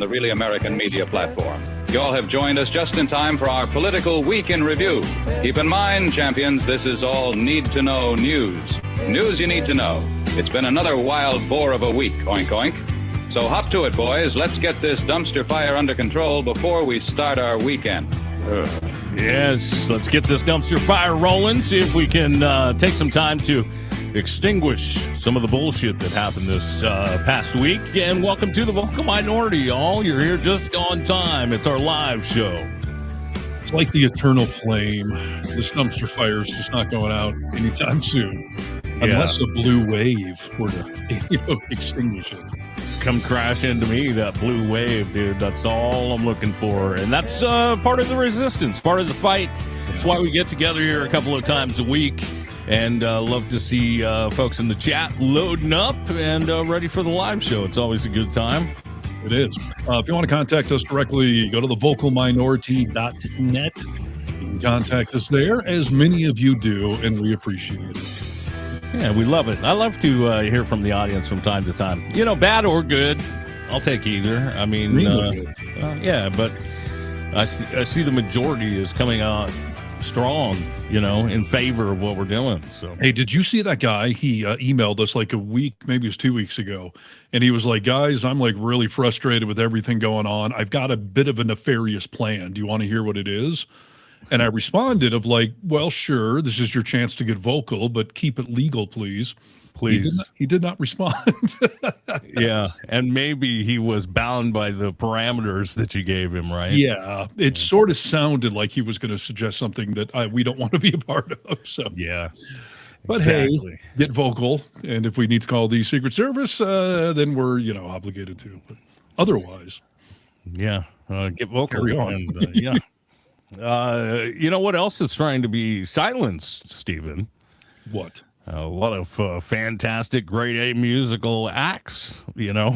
the Really American Media platform. You all have joined us just in time for our Political Week in Review. Keep in mind, champions, this is all need-to-know news. News you need to know. It's been another wild boar of a week, oink oink. So hop to it, boys. Let's get this dumpster fire under control before we start our weekend. Yes, let's get this dumpster fire rolling, see if we can take some time to extinguish some of the bullshit that happened this past week. And welcome to the Vocal Minority, y'all. You're here just on time. It's our live show. It's like the eternal flame. This dumpster fire is just not going out anytime soon. Unless a blue wave were to extinguish it. Come crash into me, that blue wave, dude. That's all I'm looking for. And that's part of the resistance, part of the fight. That's why we get together here a couple of times a week. And love to see folks in the chat loading up and ready for the live show. It's always a good time. It is. If you want to contact us directly, go to thevocalminority.net. You can contact us there, as many of you do, and we appreciate it. Yeah, we love it. I love to hear from the audience from time to time. You know, bad or good. I'll take either. I mean, yeah, but I see the majority is coming out strong, you know, in favor of what we're doing. So, hey, did you see that guy? He emailed us like a week, maybe it was 2 weeks ago, and he was like, guys, I'm like really frustrated with everything going on. I've got a bit of a nefarious plan. Do you want to hear what it is? And I responded of like, well, sure, this is your chance to get vocal, but keep it legal, please. Please. He did not respond. Yeah, and maybe he was bound by the parameters that you gave him, right? Yeah, it sort of sounded like he was going to suggest something that we don't want to be a part of. So yeah, but exactly. Hey, get vocal, and if we need to call the Secret Service, then we're obligated to. But otherwise, yeah, get vocal. Carry on. And, yeah. You know what else is trying to be silenced, Stephen? What? A lot of fantastic grade A musical acts, you know,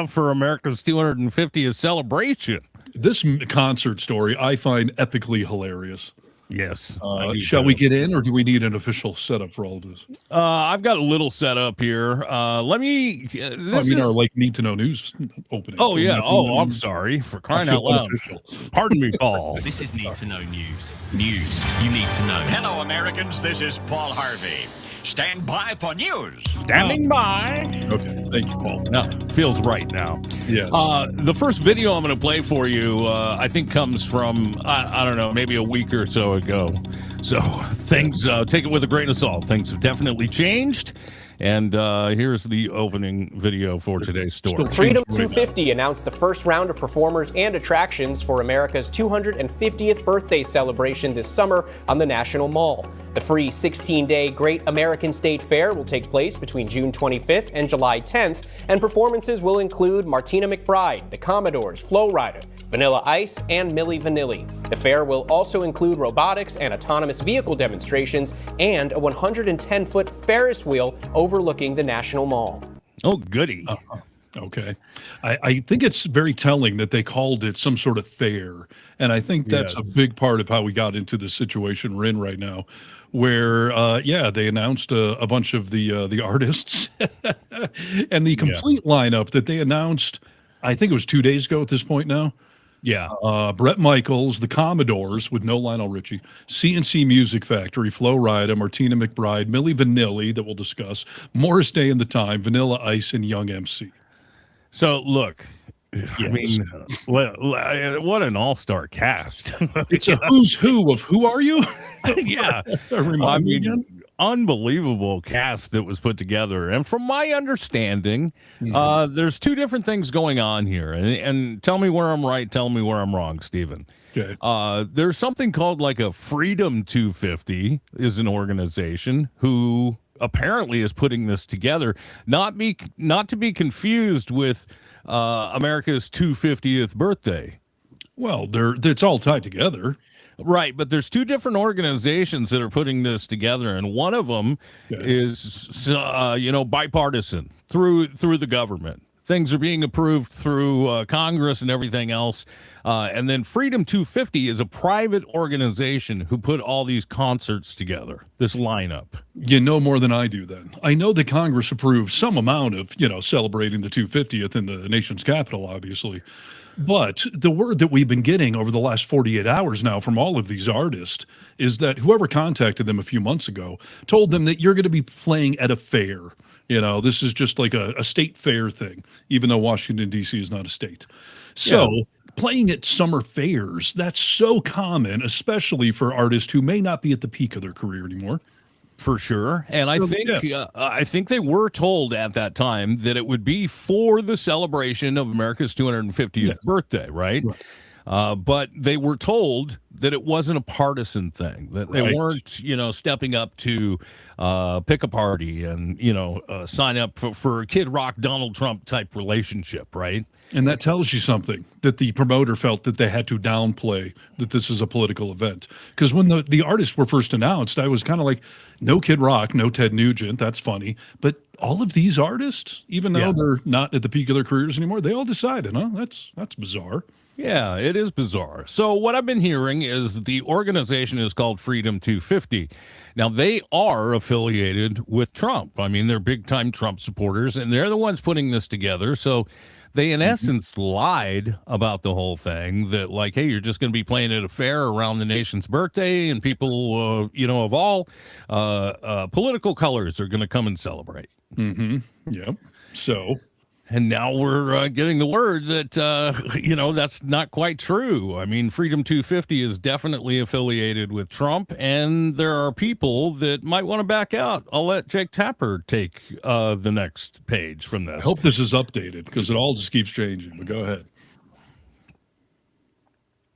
for America's 250th celebration. This concert story I find epically hilarious. Yes. Shall we get in, or do we need an official setup for all of this? I've got a little setup here. Let me. Our like need to know news opening. Oh yeah. Oh, I'm sorry for crying out loud. Unofficial. Pardon me, Paul. This is Need to Know News. News you need to know. Hello, Americans. This is Paul Harvey. Stand by for news. Standing by. Okay, thank you, Paul. No, feels right now. Yes. The first video I'm going to play for you, I think, comes from I don't know, maybe a week or so ago. So things, take it with a grain of salt. Things have definitely changed. And here's the opening video for today's story. Freedom 250 announced the first round of performers and attractions for America's 250th birthday celebration this summer on the National Mall. The free 16-day Great American State Fair will take place between June 25th and July 10th, and performances will include Martina McBride, the Commodores, Flo Rida, Vanilla Ice, and Milli Vanilli. The fair will also include robotics and autonomous vehicle demonstrations and a 110-foot Ferris wheel overlooking the National Mall. Oh, goody. Okay. I think it's very telling that they called it some sort of fair. And I think that's a big part of how we got into the situation we're in right now, where, they announced a bunch of the artists and the complete lineup that they announced, I think it was 2 days ago at this point now. Yeah. Bret Michaels, the Commodores with no Lionel Richie, CNC Music Factory, Flo Rida, Martina McBride, Milli Vanilli that we'll discuss, Morris Day and the Time, Vanilla Ice, and Young MC. So, look, I mean, what an all-star cast. It's a who's who of who are you? Yeah. Remind me again? Unbelievable cast that was put together. And from my understanding, there's two different things going on here. And tell me where I'm right, tell me where I'm wrong, Stephen. Okay. There's something called like a Freedom 250 is an organization who apparently is putting this together, not to be confused with America's 250th birthday. Well, it's all tied together. Right, but there's two different organizations that are putting this together, and one of them is, bipartisan through the government, things are being approved through Congress and everything else. And then Freedom 250 is a private organization who put all these concerts together, this lineup. You know more than I do then. I know that Congress approved some amount of, celebrating the 250th in the nation's capital, obviously. But the word that we've been getting over the last 48 hours now from all of these artists is that whoever contacted them a few months ago told them that you're going to be playing at a fair. This is just like a state fair thing, even though Washington, D.C. is not a state. So playing at summer fairs, that's so common, especially for artists who may not be at the peak of their career anymore. For sure. And I think they were told at that time that it would be for the celebration of America's 250th birthday, right? But they were told that it wasn't a partisan thing, that they weren't, stepping up to pick a party and, sign up for a Kid Rock, Donald Trump type relationship, right? And that tells you something, that the promoter felt that they had to downplay that this is a political event. Because when the artists were first announced, I was kind of like, no Kid Rock, no Ted Nugent, that's funny. But all of these artists, even though they're not at the peak of their careers anymore, they all decided, that's bizarre. Yeah, it is bizarre. So what I've been hearing is the organization is called Freedom 250. Now, they are affiliated with Trump. I mean, they're big-time Trump supporters, and they're the ones putting this together. So they, in essence, lied about the whole thing, that, like, hey, you're just going to be playing at a fair around the nation's birthday, and people, of all political colors are going to come and celebrate. Yep. So... And now we're getting the word that, that's not quite true. I mean, Freedom 250 is definitely affiliated with Trump, and there are people that might want to back out. I'll let Jake Tapper take the next page from this. I hope this is updated because it all just keeps changing, but go ahead.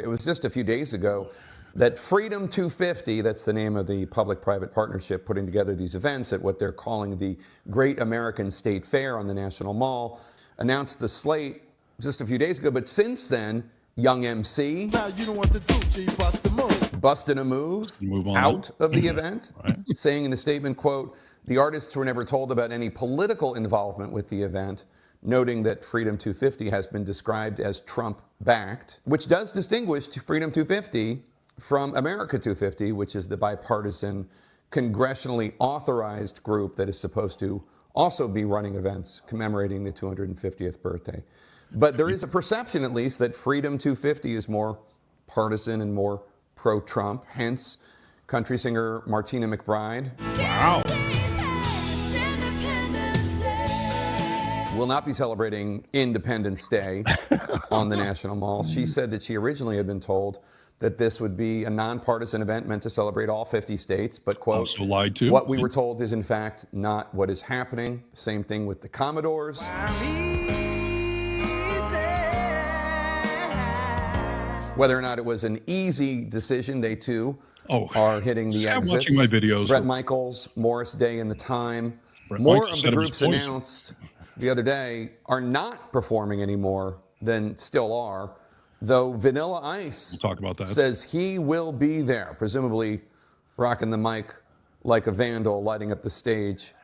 It was just a few days ago that Freedom 250, that's the name of the public-private partnership putting together these events at what they're calling the Great American State Fair on the National Mall, announced the slate just a few days ago. But since then, Young MC busted a move out of the event, saying in a statement, quote, the artists were never told about any political involvement with the event, noting that Freedom 250 has been described as Trump-backed, which does distinguish Freedom 250 from America 250, which is the bipartisan, congressionally authorized group that is supposed to also be running events commemorating the 250th birthday. But there is a perception, at least, that Freedom 250 is more partisan and more pro-Trump. Hence, country singer Martina McBride will not be celebrating Independence Day on the National Mall. She said that she originally had been told that this would be a nonpartisan event meant to celebrate all 50 states, but, quote, also lied to. What we were told is, in fact, not what is happening. Same thing with the Commodores. Whether or not it was an easy decision, they, too, are hitting the exits. Watching my videos. Bret Michaels, Morris Day, and The Time. More of the groups announced the other day are not performing anymore than still are. Though Vanilla Ice says he will be there, presumably rocking the mic like a vandal, lighting up the stage,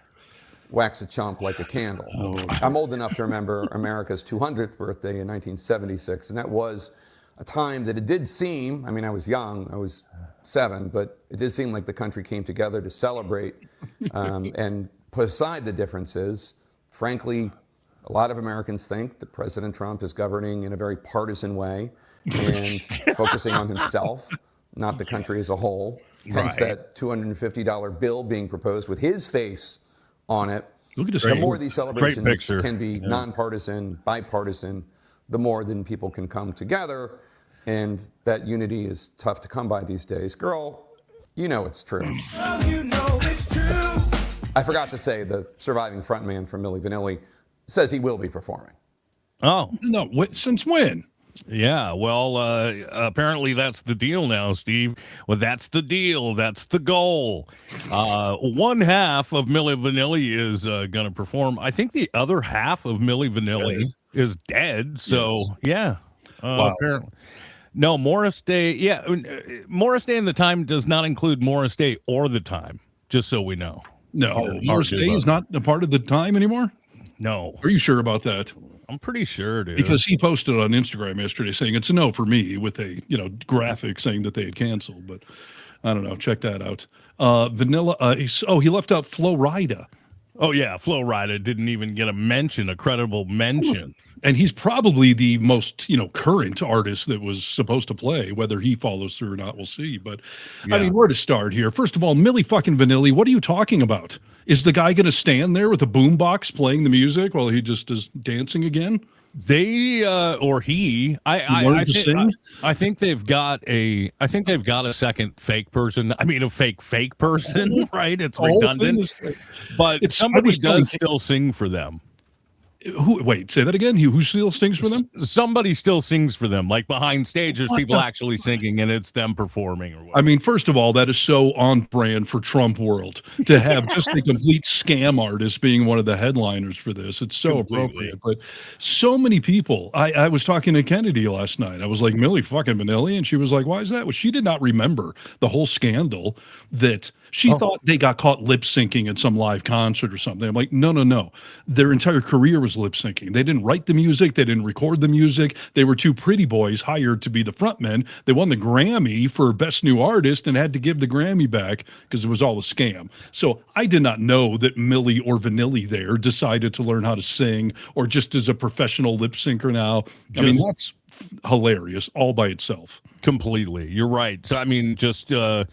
wax a chump like a candle. I'm old enough to remember America's 200th birthday in 1976, and that was a time that it did seem, I mean, I was young, I was 7, but it did seem like the country came together to celebrate and put aside the differences. Frankly, a lot of Americans think that President Trump is governing in a very partisan way and focusing on himself, not the country as a whole. Hence that $250 bill being proposed with his face on it. The more these celebrations can be nonpartisan, bipartisan, the more then people can come together. And that unity is tough to come by these days. Girl, you know it's true. Well, you know it's true. I forgot to say the surviving frontman from Milli Vanilli says he will be performing. Oh. No, since when? Yeah, well, apparently that's the deal now, Steve. Well, that's the deal. That's the goal. One half of Milli Vanilli is going to perform. I think the other half of Milli Vanilli is dead. So, yeah. Apparently. No, Morris Day. Yeah, Morris Day and The Time does not include Morris Day or The Time, just so we know. No, Morris Day is not a part of The Time anymore? No. Are you sure about that? I'm pretty sure, dude. Because he posted on Instagram yesterday saying it's a no for me with a graphic saying that they had canceled. But I don't know. Check that out. Vanilla Ice. Oh, he left out Flo Rida. Oh yeah, Flo Rida didn't even get a credible mention. And he's probably the most, current artist that was supposed to play. Whether he follows through or not, we'll see. But Yeah. I mean, where to start here? First of all, Milli fucking Vanilli, what are you talking about? Is the guy going to stand there with a boombox playing the music while he just is dancing again? They or he, Learn to sing? I think they've got a second fake person. I mean, a fake person, right? It's The whole thing redundant, is fake. but It's- I somebody was telling- does still sing for them. Wait, say that again. Who still stings for them? Somebody still sings for them. Like behind stage, there's What people the actually singing, and it's them performing or whatever. I mean, first of all, that is so on brand for Trump world to have just a complete scam artist being one of the headliners for this. It's so Completely. appropriate. But so many people. I was talking to Kennedy last night. I was like, Milli fucking Vanilli. And she was like, why is that? Well, she did not remember the whole scandal that she thought they got caught lip syncing at some live concert or something. I'm like, no. Their entire career was lip syncing. They didn't write the music. They didn't record the music. They were two pretty boys hired to be the frontmen. They won the Grammy for Best New Artist and had to give the Grammy back because it was all a scam. So I did not know that Milli or Vanilli there decided to learn how to sing or just as a professional lip syncer now. I mean, that's hilarious all by itself. Completely, you're right. So I mean, just a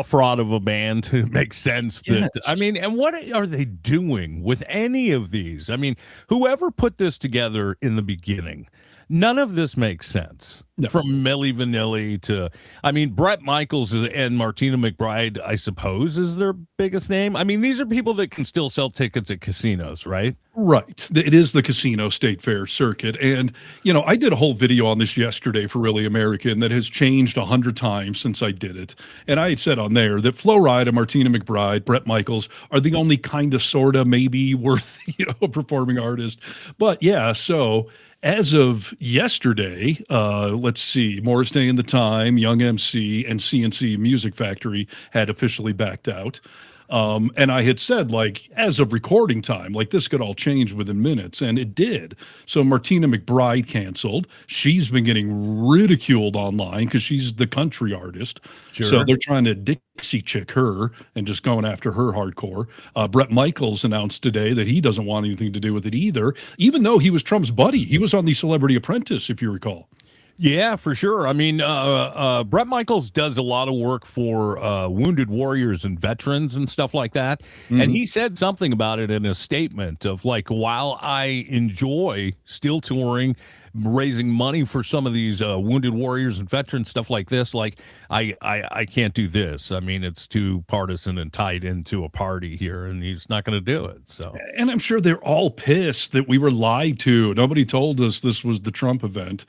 fraud of a band. It makes sense that Yes. I mean, and what are they doing with any of these? I mean, whoever put this together in the beginning, none of this makes sense. No. From Milli Vanilli to, I mean, Bret Michaels and Martina McBride, I suppose, is their biggest name. I mean, these are people that can still sell tickets at casinos, right? Right. It is the casino state fair circuit. And, I did a whole video on this yesterday for Really American that has changed 100 times since I did it. And I had said on there that Flo Rida, Martina McBride, Bret Michaels are the only kind of, sort of, maybe worth, a performing artist. But yeah, so as of yesterday, let's see, Morris Day and the Time, Young MC, and CNC Music Factory had officially backed out. And I had said, like, as of recording time, like this could all change within minutes, and it did. So Martina McBride canceled. She's been getting ridiculed online because she's the country artist. Sure. So they're trying to Dixie chick her and just going after her hardcore. Bret Michaels announced today that he doesn't want anything to do with it either, even though he was Trump's buddy. He was on the Celebrity Apprentice, if you recall. Yeah, for sure. I mean, Bret Michaels does a lot of work for wounded warriors and veterans and stuff like that. And he said something about it in a statement of like, while I enjoy still touring, raising money for some of these wounded warriors and veterans, stuff like this, like I can't do this. I mean, it's too partisan and tied into a party here, and he's not going to do it. So, And I'm sure they're all pissed that we were lied to. Nobody told us this was the Trump event.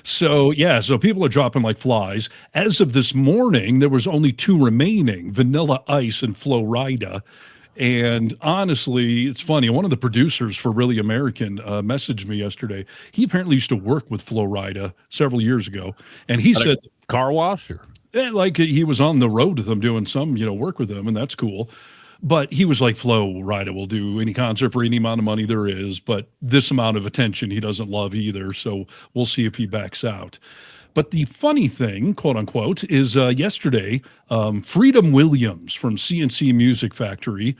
So, so people are dropping like flies. As of this morning, there was only two remaining, Vanilla Ice and Flo Rida. And honestly, it's funny. One of the producers for Really American messaged me yesterday. He apparently used to work with Flo Rida several years ago. And he said, car wash or like he was on the road with them doing some, work with them. And that's cool. But he was like, Flo Rida will do any concert for any amount of money there is. But this amount of attention he doesn't love either. So we'll see if he backs out. But the funny thing, quote unquote, is yesterday, Freedom Williams from CNC Music Factory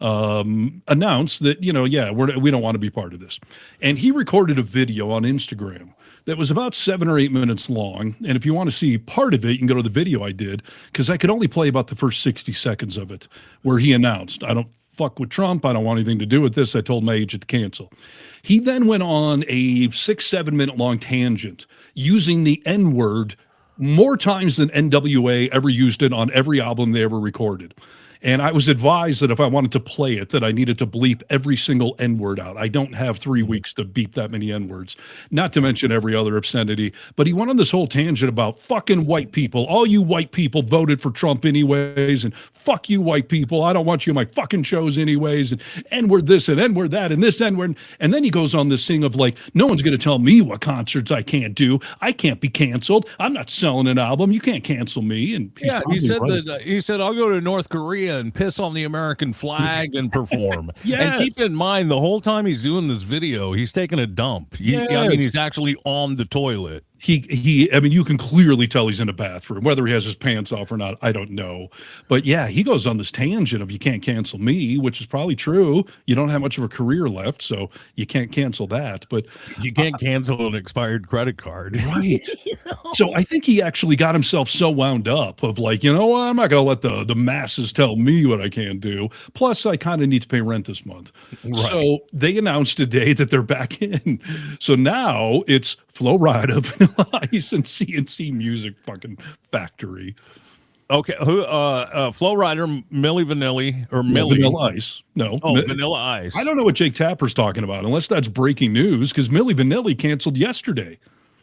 announced that, we don't want to be part of this. And he recorded a video on Instagram that was about 7 or 8 minutes long. And if you want to see part of it, you can go to the video I did, because I could only play about the first 60 seconds of it, where he announced, I don't fuck with Trump. I don't want anything to do with this. I told my agent to cancel. He then went on a 6-7 minute long tangent using the N-word more times than NWA ever used it on every album they ever recorded. And I was advised that if I wanted to play it, that I needed to bleep every single N-word out. I don't have 3 weeks to beep that many N-words, not to mention every other obscenity. But he went on this whole tangent about fucking white people. All you white people voted for Trump anyways, and fuck you white people. I don't want you in my fucking shows anyways, and N-word this and N-word that and this N-word. And then he goes on this thing of like, no one's going to tell me what concerts I can't do. I can't be canceled. I'm not selling an album. You can't cancel me. And he's he probably said right. that he said I'll go to North Korea and piss on the American flag and perform. Yes. And keep in mind, the whole time he's doing this video, he's taking a dump. I mean, Yes. he's actually on the toilet. I mean, you can clearly tell he's in a bathroom. Whether he has his pants off or not, I don't know. But yeah, he goes on this tangent of you can't cancel me, which is probably true. You don't have much of a career left, so you can't cancel that. But You can't cancel an expired credit card. right. So I think he actually got himself so wound up of like, you know what, I'm not going to let the masses tell me what I can't do. Plus, I kind of need to pay rent this month. Right. So they announced today that they're back in. So now it's Flo Rida, Vanilla Ice, and CNC Music fucking Factory. Okay, who? Flo Rida, Milli Vanilli, or Millie? Vanilla Ice. No. Oh, Vanilla Ice. I don't know what Jake Tapper's talking about, unless that's breaking news, because Milli Vanilli canceled yesterday.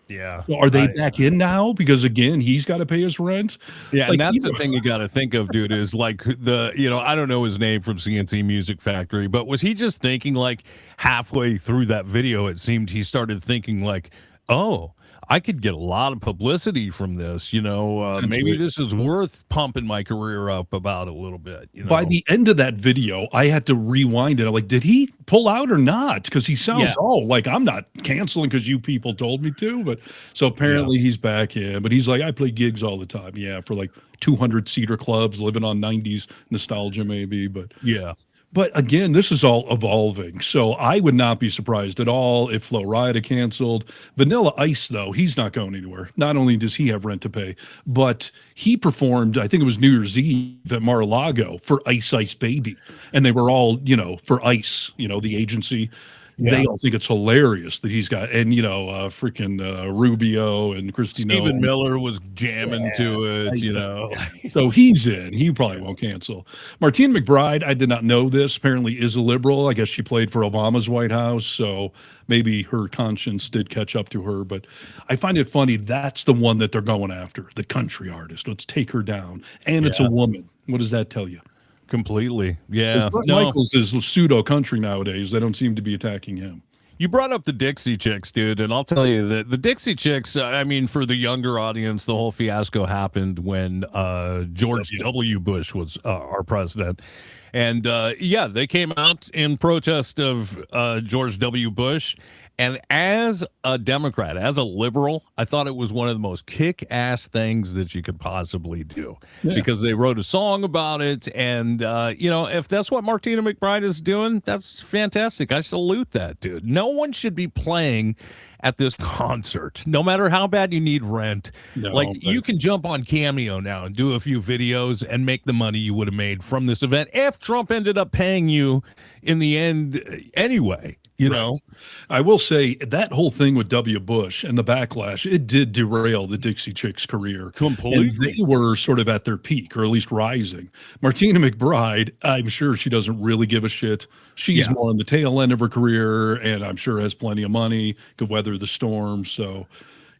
Yeah. So are they back in now? Because again, he's got to pay his rent. Yeah, Like, and that's either- the thing you got to think of, dude, is like I don't know his name from CNC Music Factory, but was he just thinking like halfway through that video, it seemed he started thinking like, oh, I could get a lot of publicity from this, maybe this is worth pumping my career up about a little bit. By the end of that video, I had to rewind it. I'm like, did he pull out or not? Because he sounds like I'm not canceling because you people told me to. But so apparently he's back in. But he's like, I play gigs all the time. Yeah, for like 200 seater clubs, living on 90s nostalgia maybe. But yeah. But again, this is all evolving. So I would not be surprised at all if Flo Rida canceled. Vanilla Ice, though, he's not going anywhere. Not only does he have rent to pay, but he performed, I think it was New Year's Eve at Mar-a-Lago for Ice Ice Baby. And they were all, for Ice, the agency. Yeah. They all think it's hilarious that he's got, and freaking Rubio and Christy Stephen Noel. Miller was jamming to it, So he's in. He probably won't cancel. Martine McBride, I did not know this, apparently is a liberal. I guess she played for Obama's White House, so maybe her conscience did catch up to her. But I find it funny, that's the one that they're going after, the country artist. Let's take her down. And it's a woman. What does that tell you? Completely. Yeah. Bret Michaels is pseudo country nowadays. They don't seem to be attacking him. You brought up the Dixie Chicks, dude, and I'll tell you that the Dixie Chicks, I mean, for the younger audience, the whole fiasco happened when George W. Bush was our president. And they came out in protest of George W. Bush. And as a Democrat, as a liberal, I thought it was one of the most kick-ass things that you could possibly do because they wrote a song about it. And, if that's what Martina McBride is doing, that's fantastic. I salute that, dude. No one should be playing at this concert, no matter how bad you need rent. You can jump on Cameo now and do a few videos and make the money you would have made from this event if Trump ended up paying you in the end anyway. I will say that whole thing with W. Bush and the backlash, it did derail the Dixie Chicks' career. Completely. And they were sort of at their peak, or at least rising. Martina McBride, I'm sure she doesn't really give a shit. She's more on the tail end of her career, and I'm sure has plenty of money, could weather the storm. So,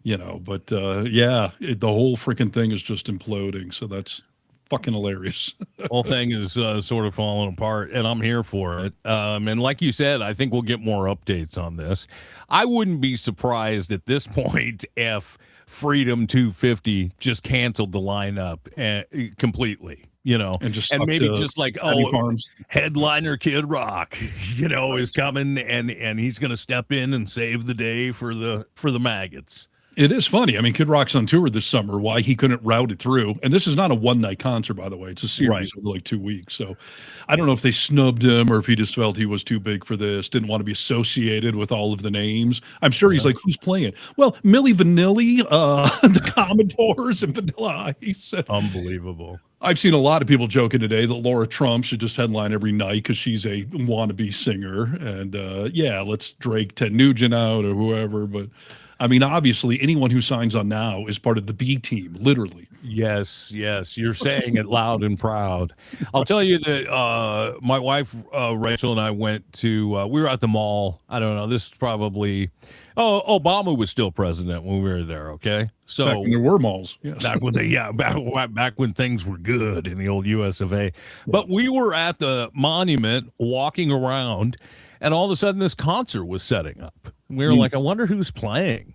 but the whole freaking thing is just imploding. So that's fucking hilarious. Whole thing is sort of falling apart, and I'm here for it. And like you said, I think we'll get more updates on this. I wouldn't be surprised at this point if Freedom 250 just canceled the lineup completely. And maybe just like headliner Kid Rock, is coming and he's going to step in and save the day for the maggots. It is funny. I mean, Kid Rock's on tour this summer. Why he couldn't route it through? And this is not a one-night concert, by the way. It's a series over like 2 weeks. So I don't know if they snubbed him or if he just felt he was too big for this, didn't want to be associated with all of the names. I'm sure he's like, who's playing? Well, Milli Vanilli, the Commodores, and Vanilla Ice. Unbelievable. I've seen a lot of people joking today that Laura Trump should just headline every night because she's a wannabe singer. And let's Drake Ted Nugent out or whoever. But I mean, obviously, anyone who signs on now is part of the B team, literally. Yes, you're saying it loud and proud. I'll tell you that my wife, Rachel, and I went to, we were at the mall. I don't know, this is probably, Obama was still president when we were there, okay? So back when there were malls, yes. Back when things were good in the old US of A. But we were at the monument walking around, and all of a sudden this concert was setting up. We were like, I wonder who's playing.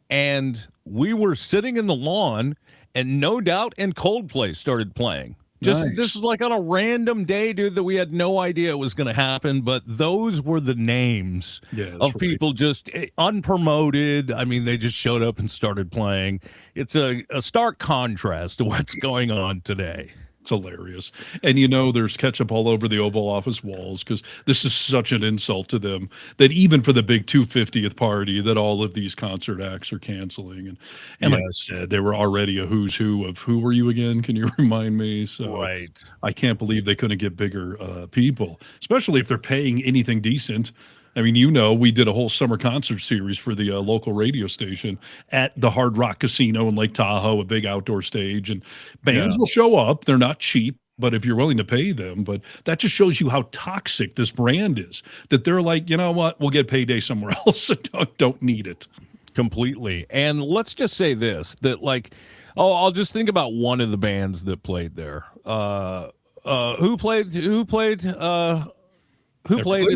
And we were sitting in the lawn, and No Doubt and Coldplay started playing. This is like on a random day, dude, that we had no idea it was going to happen, but those were the names of people just unpromoted. I mean, they just showed up and started playing. It's a stark contrast to what's going on today. It's hilarious. And there's ketchup all over the Oval Office walls because this is such an insult to them that even for the big 250th party that all of these concert acts are canceling. And like I said, they were already a who's who of who were you again? Can you remind me? So I can't believe they couldn't get bigger people, especially if they're paying anything decent. I mean, we did a whole summer concert series for the local radio station at the Hard Rock Casino in Lake Tahoe, a big outdoor stage, and bands will show up. They're not cheap, but if you're willing to pay them, but that just shows you how toxic this brand is, that they're like, you know what, we'll get payday somewhere else. Don't need it. Completely. And let's just say this, that I'll just think about one of the bands that played there. Who played at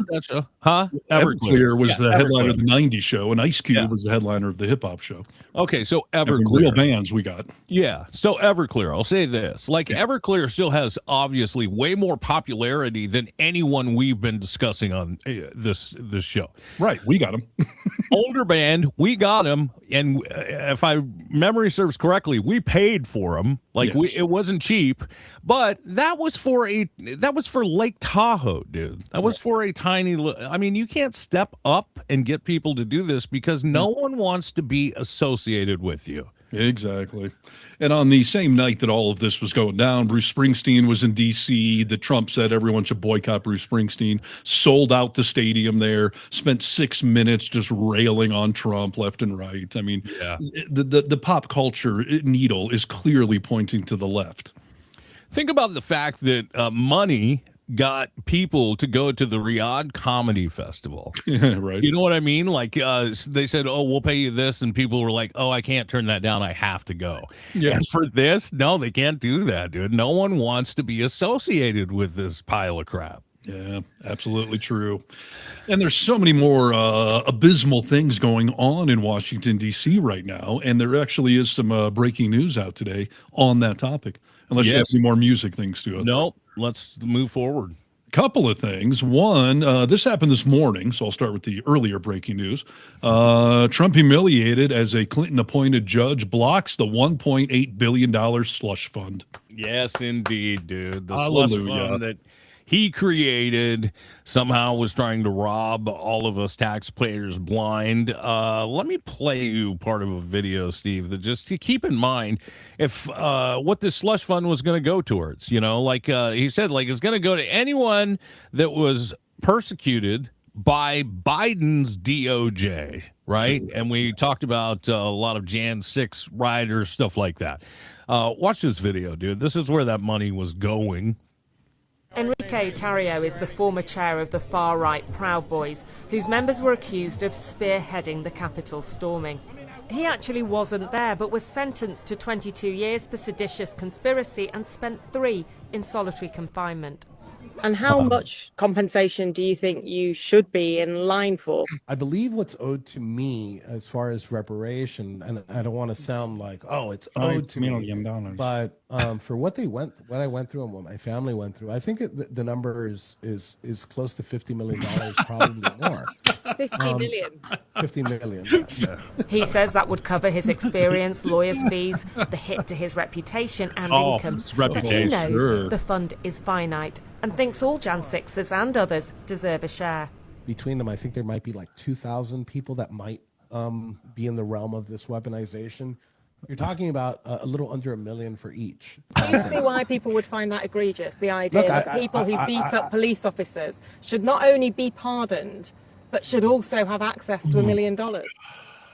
that show? Huh? Everclear was the headliner of the 90s show, and Ice Cube was the headliner of the hip-hop show. Okay, so Everclear. Real bands we got. Yeah, so Everclear, I'll say this. Everclear still has obviously way more popularity than anyone we've been discussing on this show. Right, we got them. Older band, we got them, and if my memory serves correctly, we paid for them. It wasn't cheap, but that was for Lake Tahoe, dude. That was for a tiny. I mean, you can't step up and get people to do this because no one wants to be associated with you. Exactly. And on the same night that all of this was going down, Bruce Springsteen was in D.C. The Trump said everyone should boycott Bruce Springsteen, sold out the stadium there, spent 6 minutes just railing on Trump left and right. I mean, the pop culture needle is clearly pointing to the left. Think about the fact that money got people to go to the Riyadh Comedy Festival. Right. You know what I mean? They said, oh, we'll pay you this. And people were like, oh, I can't turn that down. I have to go. Yes. And for this, no, they can't do that, dude. No one wants to be associated with this pile of crap. Yeah, absolutely true. And there's so many more abysmal things going on in Washington, D.C. right now. And there actually is some breaking news out today on that topic. Unless you have any more music things to go through. No, let's move forward. Couple of things. One, this happened this morning, so I'll start with the earlier breaking news. Trump humiliated as a Clinton-appointed judge blocks the $1.8 billion slush fund. Yes, indeed, dude. The slush fund that he created somehow was trying to rob all of us taxpayers blind. Let me play you part of a video, Steve, that just to keep in mind if what this slush fund was going to go towards. He said, it's going to go to anyone that was persecuted by Biden's DOJ, right? Sure. And we talked about a lot of Jan 6 rioters, stuff like that. Watch this video, dude. This is where that money was going. Enrique Tarrio is the former chair of the far-right Proud Boys, whose members were accused of spearheading the Capitol storming. He actually wasn't there, but was sentenced to 22 years for seditious conspiracy and spent 3 in solitary confinement. And how much compensation do you think you should be in line for? I believe what's owed to me as far as reparation, and I don't want to sound like, it's owed to me, but for what I went through and what my family went through, I think the number is close to $50 million, probably more. 50 million. 50 million. Yes. Yeah. He says that would cover his experience, lawyers' fees, the hit to his reputation and income. But he knows the fund is finite and thinks all Jan 6ers and others deserve a share. Between them, I think there might be 2,000 people that might be in the realm of this weaponization. You're talking about a little under $1 million for each. Do you see why people would find that egregious? The idea that people who beat up police officers should not only be pardoned, but should also have access to $1 million.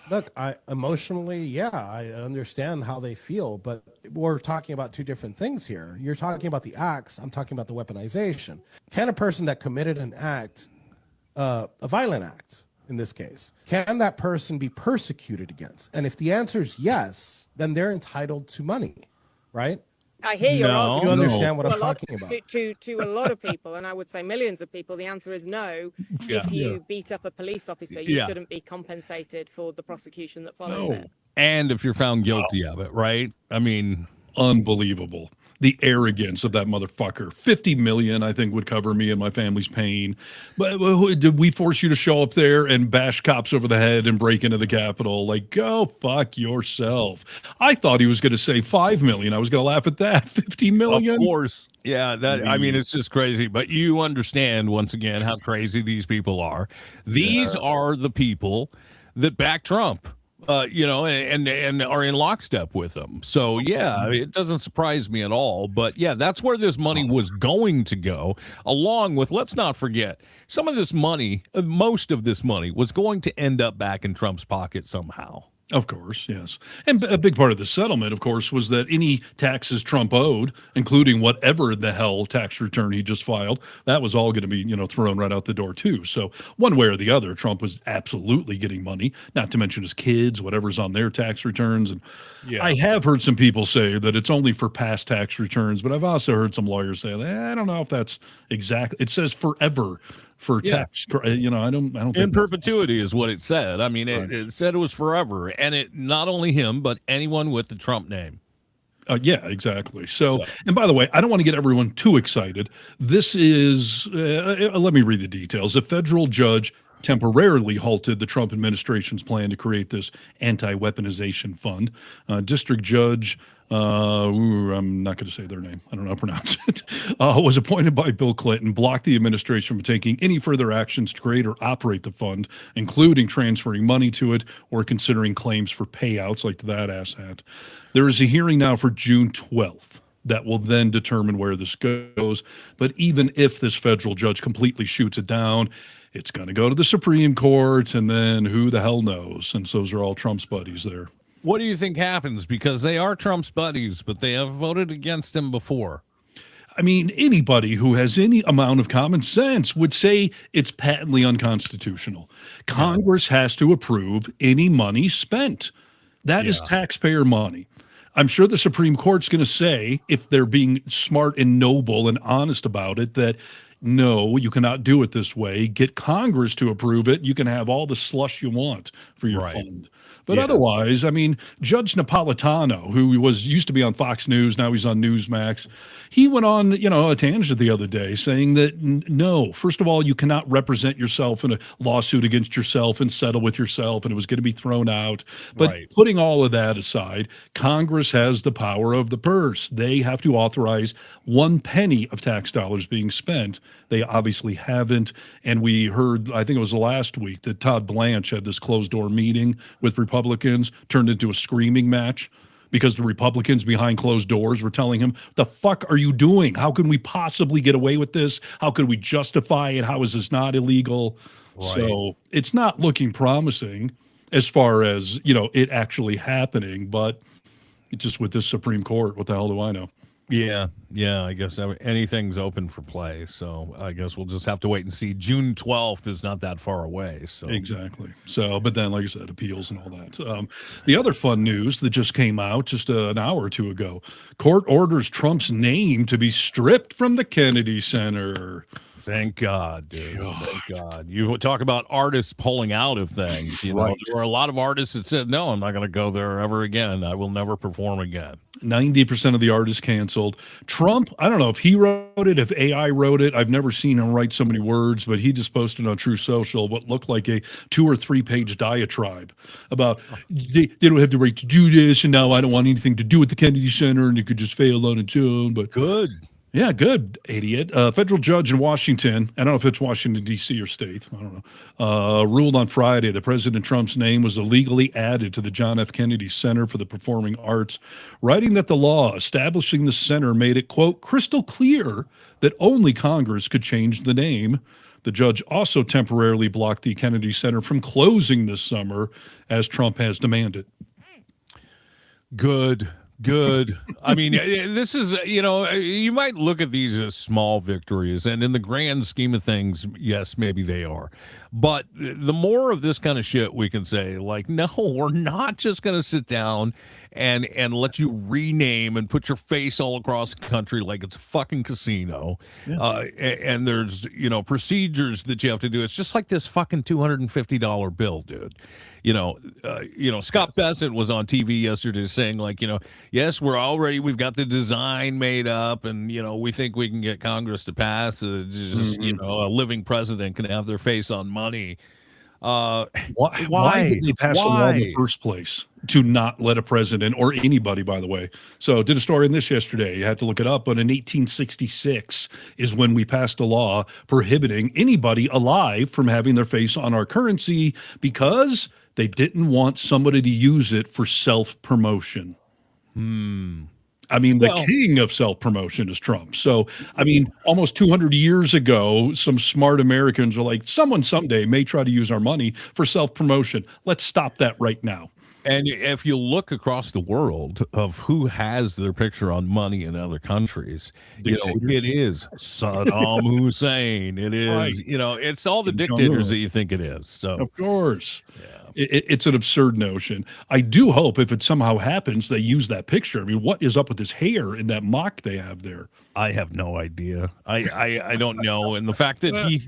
Look, emotionally, I understand how they feel, but we're talking about two different things here. You're talking about the acts. I'm talking about the weaponization. Can a person that committed an act, a violent act in this case, can that person be persecuted against? And if the answer is yes, then they're entitled to money, right? I hear your argument. You understand what I'm talking about. To a lot of people, and I would say millions of people, the answer is no. If you beat up a police officer, you shouldn't be compensated for the prosecution that follows it. And if you're found guilty of it, right? I mean, unbelievable. The arrogance of that motherfucker. 50 million, I think, would cover me and my family's pain. But did we force you to show up there and bash cops over the head and break into the Capitol? Like, go fuck yourself. I thought he was going to say 5 million. I was going to laugh at that. 50 million? Of course. Yeah, I mean, it's just crazy. But you understand, once again, how crazy these people are. These are the people that back Trump. And are in lockstep with them. So, yeah, it doesn't surprise me at all. But, yeah, that's where this money was going to go, along with, let's not forget, some of this money, most of this money, was going to end up back in Trump's pocket somehow. Of course, yes. And a big part of the settlement, of course, was that any taxes Trump owed, including whatever the hell tax return he just filed, that was all going to be, thrown right out the door too. So one way or the other, Trump was absolutely getting money, not to mention his kids, whatever's on their tax returns. And I have heard some people say that it's only for past tax returns, but I've also heard some lawyers say, I don't know if that's exactly, it says forever for tax. I don't think in perpetuity is what it said. I mean, it said it was forever, and it not only him but anyone with the Trump name. Yeah, exactly. So, and by the way, I don't want to get everyone too excited. This is, let me read the details. A federal judge temporarily halted the Trump administration's plan to create this anti-weaponization fund. District Judge, I'm not going to say their name, I don't know how to pronounce it, was appointed by Bill Clinton, blocked the administration from taking any further actions to create or operate the fund, including transferring money to it or considering claims for payouts like that asshat. There is a hearing now for June 12th. That will then determine where this goes. But even if this federal judge completely shoots it down, it's going to go to the Supreme Court, and then who the hell knows? Since those are all Trump's buddies there. What do you think happens? Because they are Trump's buddies, but they have voted against him before. I mean, anybody who has any amount of common sense would say it's patently unconstitutional. Congress has to approve any money spent. That is taxpayer money. I'm sure the Supreme Court's going to say, if they're being smart and noble and honest about it, that no, you cannot do it this way. Get Congress to approve it. You can have all the slush you want for your fund. But otherwise, I mean, Judge Napolitano, who used to be on Fox News, now he's on Newsmax, he went on, a tangent the other day saying that, no, first of all, you cannot represent yourself in a lawsuit against yourself and settle with yourself, and it was going to be thrown out. But putting all of that aside, Congress has the power of the purse. They have to authorize 1 penny of tax dollars being spent. They obviously haven't. And we heard, I think it was last week, that Todd Blanche had this closed-door meeting with Republicans, turned into a screaming match because the Republicans behind closed doors were telling him, the fuck are you doing? How can we possibly get away with this? How could we justify it? How is this not illegal? So it's not looking promising as far as, it actually happening. But just with this Supreme Court, what the hell do I know? Yeah, I guess anything's open for play. So I guess we'll just have to wait and see. June 12th is not that far away. So exactly. So, but then, like I said, appeals and all that. The other fun news that just came out just an hour or two ago: court orders Trump's name to be stripped from the Kennedy Center. Thank God, dude. Thank God. You talk about artists pulling out of things. There were a lot of artists that said, no, I'm not going to go there ever again. I will never perform again. 90% of the artists canceled. Trump, I don't know if he wrote it, if AI wrote it. I've never seen him write so many words, but he just posted on True Social what looked like a 2 or 3 page diatribe about they don't have the right to do this, and now I don't want anything to do with the Kennedy Center, and it could just fail on its own. But good. Yeah, good, idiot. Federal judge in Washington, I don't know if it's Washington, D.C. or state, I don't know, ruled on Friday that President Trump's name was illegally added to the John F. Kennedy Center for the Performing Arts, writing that the law establishing the center made it, quote, crystal clear that only Congress could change the name. The judge also temporarily blocked the Kennedy Center from closing this summer, as Trump has demanded. Good. I mean, this is, you might look at these as small victories, and in the grand scheme of things, yes, maybe they are. But the more of this kind of shit we can say, like, no, we're not just going to sit down and let you rename and put your face all across the country like it's a fucking casino. Yeah. And there's, procedures that you have to do. It's just like this fucking $250 bill, dude. Scott Bessent was on TV yesterday saying, like, yes, we've got the design made up, and we think we can get Congress to pass just a living president can have their face on money. Why did they pass a law in the first place to not let a president, or anybody, by the way? So did a story on this yesterday. You had to look it up. But in 1866 is when we passed a law prohibiting anybody alive from having their face on our currency because they didn't want somebody to use it for self-promotion. I mean, the king of self-promotion is Trump. So, I mean, almost 200 years ago, some smart Americans were like, someone someday may try to use our money for self-promotion. Let's stop that right now. And if you look across the world of who has their picture on money in other countries, it is Saddam Hussein. It is, it's all the dictators that you think it is. So, of course. Yeah. It's an absurd notion. I do hope if it somehow happens, they use that picture. I mean, what is up with his hair in that mock they have there? I have no idea. I don't know. And the fact that he,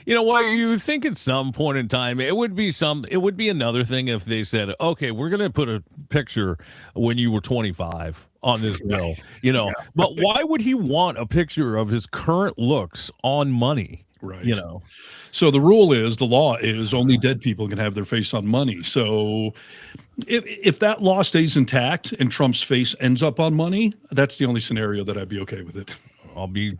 you think at some point in time, it would be another thing if they said, okay, we're going to put a picture when you were 25 on this bill, but why would he want a picture of his current looks on money? Right. So the law is only dead people can have their face on money. So if that law stays intact and Trump's face ends up on money, that's the only scenario that I'd be okay with it. I'll be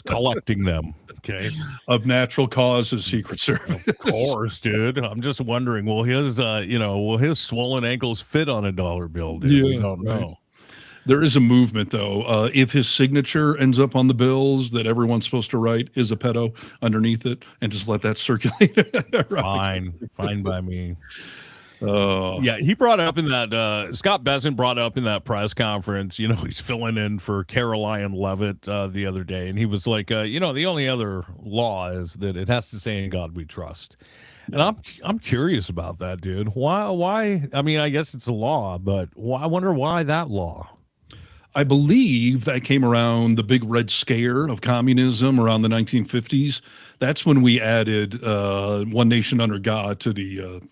collecting them. Okay. Of natural causes, Secret Service. Of course, dude. I'm just wondering, will his swollen ankles fit on a dollar bill? Dude? Yeah, we don't know. Right. There is a movement, though. If his signature ends up on the bills that everyone's supposed to write is a pedo underneath it, and just let that circulate. Fine by me. Yeah, he brought up in that Scott Bessent brought up in that press conference. He's filling in for Caroline Levitt the other day, and he was like, the only other law is that it has to say "In God We Trust." And I'm curious about that, dude. Why? I mean, I guess it's a law, but I wonder why that law. I believe that came around the big Red Scare of communism around the 1950s. That's when we added one nation under God to the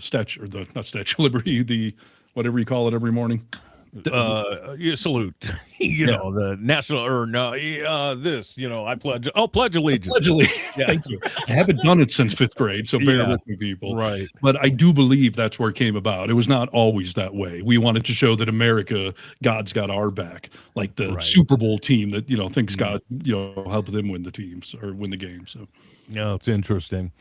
statue, or not Statue of Liberty, the whatever you call it every morning. You salute, the national, or no, I pledge allegiance. Pledge allegiance. Yeah. Thank you. I haven't done it since 5th grade, so bear with me, people. Right. But I do believe that's where it came about. It was not always that way. We wanted to show that America, God's got our back, like the Super Bowl team that, thinks God, help them win the teams or win the game. So. No, it's interesting.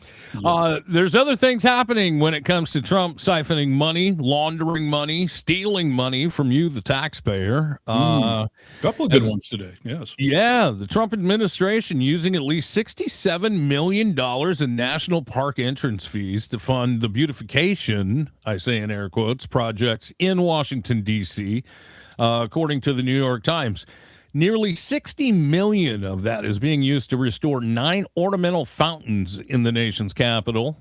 There's other things happening when it comes to Trump siphoning money, laundering money, stealing money from you, the taxpayer. Couple of good ones today, yes. Yeah, the Trump administration using at least $67 million in national park entrance fees to fund the beautification, I say in air quotes, projects in Washington, D.C., according to the New York Times. Nearly 60 million of that is being used to restore 9 ornamental fountains in the nation's capital.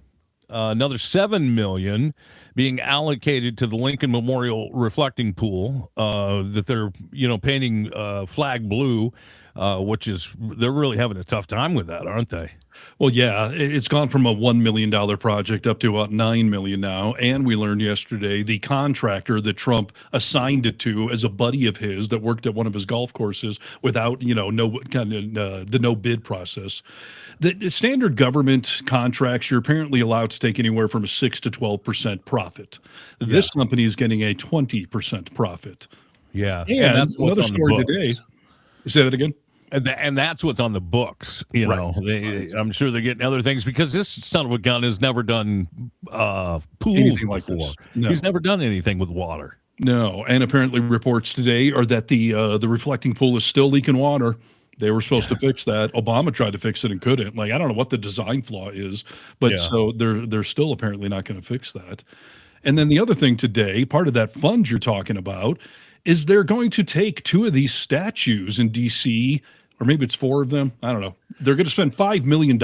Another 7 million being allocated to the Lincoln Memorial reflecting pool that they're, painting flag blue, which is, they're really having a tough time with that, aren't they? Well, yeah, it's gone from a $1 million project up to about $9 million now. And we learned yesterday the contractor that Trump assigned it to as a buddy of his that worked at one of his golf courses without, the no bid process. The standard government contracts, you're apparently allowed to take anywhere from a 6 to 12% profit. This company is getting a 20% profit. Yeah. And that's another story today. Say that again. And that's what's on the books, I'm sure they're getting other things because this son of a gun has never done pools anything like before. this. No. He's never done anything with water. No, and apparently reports today are that the reflecting pool is still leaking water. They were supposed to fix that. Obama tried to fix it and couldn't. Like, I don't know what the design flaw is, but so they're still apparently not going to fix that. And then the other thing today, part of that fund you're talking about, is they're going to take 2 of these statues in D.C., or maybe it's 4 of them. I don't know. They're going to spend $5 million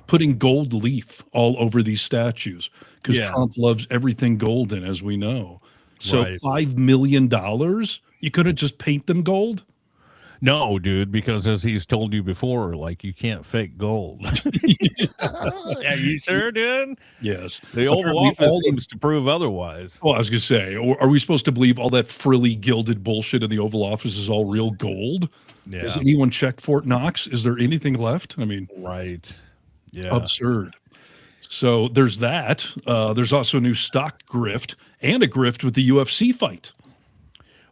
putting gold leaf all over these statues because Trump loves everything golden, as we know. So $5 million, you couldn't just paint them gold? No, dude, because as he's told you before, like you can't fake gold. Are you sure, dude? Yes. The Oval Office seems to prove otherwise. Well, I was going to say, are we supposed to believe all that frilly gilded bullshit in the Oval Office is all real gold? Yeah. Has anyone checked Fort Knox? Is there anything left? I mean, right. Yeah. Absurd. So there's that. There's also a new stock grift and a grift with the UFC fight.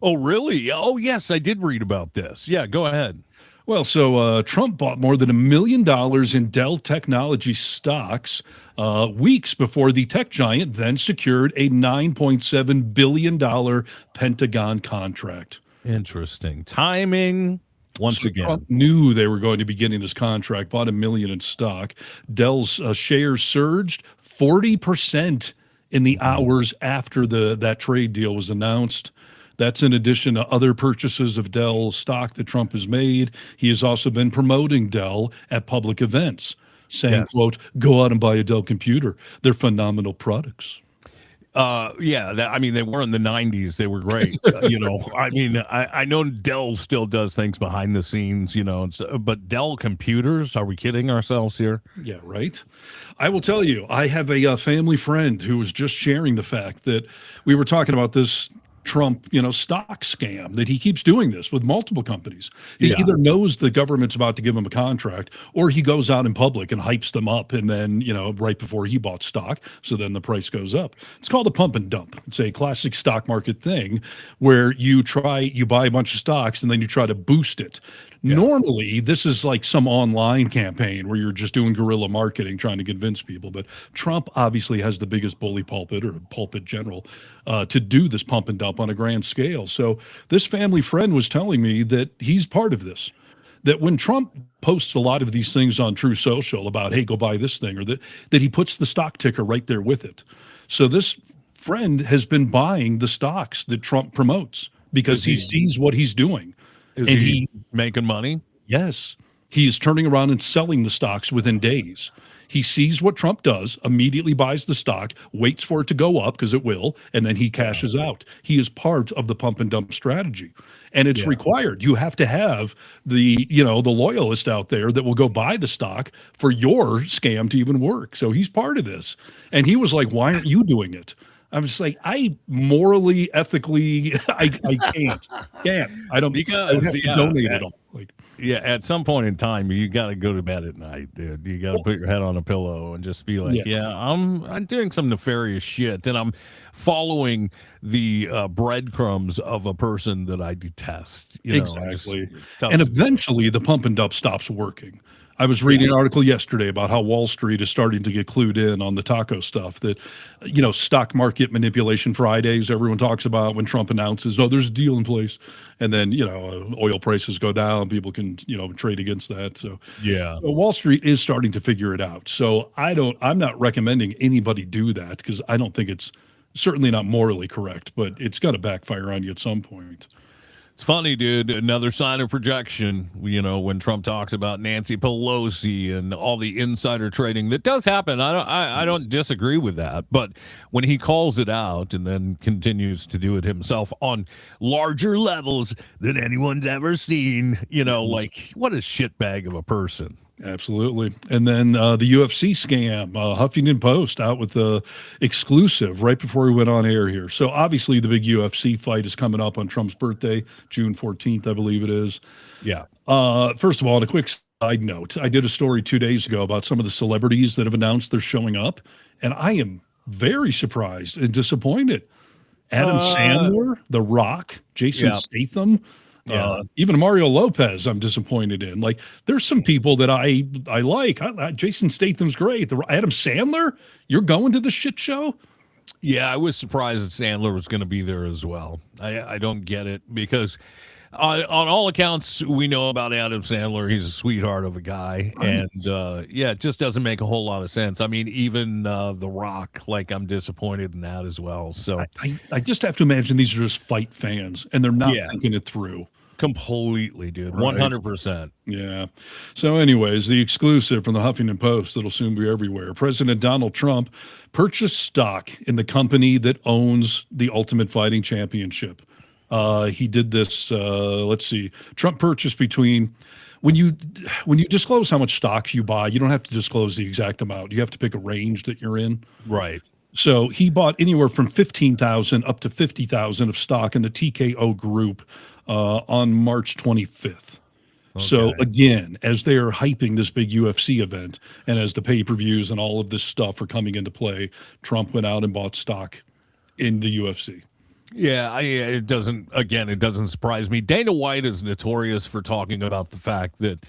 Oh, really? Oh, yes, I did read about this. Yeah, go ahead. Well, so Trump bought more than $1 million in Dell Technologies stocks weeks before the tech giant then secured a $9.7 billion Pentagon contract. Interesting. Timing. Once again, Trump knew they were going to be getting this contract, bought $1 million in stock. Dell's shares surged 40% in the hours after that trade deal was announced. That's in addition to other purchases of Dell stock that Trump has made. He has also been promoting Dell at public events, saying, quote, go out and buy a Dell computer. They're phenomenal products. I mean, they were in the 90s. They were great. I mean, I know Dell still does things behind the scenes, but Dell computers, are we kidding ourselves here? Yeah, right. I will tell you, I have a family friend who was just sharing the fact that we were talking about this Trump, stock scam, that he keeps doing this with multiple companies. He either knows the government's about to give him a contract, or he goes out in public and hypes them up, and then, right before he bought stock, so then the price goes up. It's called a pump and dump. It's a classic stock market thing where you buy a bunch of stocks and then you try to boost it. Yeah. Normally, this is like some online campaign where you're just doing guerrilla marketing, trying to convince people. But Trump obviously has the biggest bully pulpit, or pulpit general, to do this pump and dump on a grand scale. So this family friend was telling me that he's part of this. That when Trump posts a lot of these things on True Social about, hey, go buy this thing, or that he puts the stock ticker right there with it. So this friend has been buying the stocks that Trump promotes because he sees what he's doing. Is he making money? Yes. He's turning around and selling the stocks within days. He sees what Trump does, immediately buys the stock, waits for it to go up because it will, and then he cashes out. He is part of the pump and dump strategy. And it's required. You have to have the loyalist out there that will go buy the stock for your scam to even work. So he's part of this. And he was like, why aren't you doing it? I'm just like, I morally, ethically, I can't. I don't, because I have to donate it all. At some point in time, you got to go to bed at night, dude. You got to put your head on a pillow and just be like, I'm doing some nefarious shit, and I'm following the breadcrumbs of a person that I detest. Exactly. And eventually, the pump and dump stops working. I was reading an article yesterday about how Wall Street is starting to get clued in on the taco stuff, that, stock market manipulation Fridays, everyone talks about when Trump announces, there's a deal in place. And then, oil prices go down, people can, trade against that. So, so Wall Street is starting to figure it out. So I'm not recommending anybody do that, because I don't think it's certainly not morally correct, but it's going to backfire on you at some point. It's funny, dude. Another sign of projection, when Trump talks about Nancy Pelosi and all the insider trading that does happen. I don't disagree with that. But when he calls it out and then continues to do it himself on larger levels than anyone's ever seen, like, what a shitbag of a person. Absolutely. And then the UFC scam, Huffington Post out with the exclusive right before we went on air here. So obviously the big UFC fight is coming up on Trump's birthday, June 14th, I believe it is. Yeah. First of all, on a quick side note, I did a story 2 days ago about some of the celebrities that have announced they're showing up, and I am very surprised and disappointed. Adam Sandler, The Rock, Jason Statham, even Mario Lopez, I'm disappointed in. Like, there's some people that I like. Jason Statham's great. Adam Sandler, you're going to the shit show? Yeah, I was surprised that Sandler was going to be there as well. I don't get it, because on all accounts, we know about Adam Sandler. He's a sweetheart of a guy. And, it just doesn't make a whole lot of sense. I mean, even The Rock, I'm disappointed in that as well. So I just have to imagine these are just fight fans, and they're not thinking it through. Completely, dude. 100%. Yeah. So anyways, the exclusive from the Huffington Post that'll soon be everywhere. President Donald Trump purchased stock in the company that owns the Ultimate Fighting Championship. He did this. Let's see. Trump purchased between when you disclose how much stocks you buy, you don't have to disclose the exact amount. You have to pick a range that you're in. Right. So he bought anywhere from 15,000 up to 50,000 of stock in the TKO Group on March 25th. Okay. So again, as they are hyping this big UFC event, and as the pay-per-views and all of this stuff are coming into play, Trump went out and bought stock in the UFC. Yeah, it doesn't surprise me. Dana White is notorious for talking about the fact that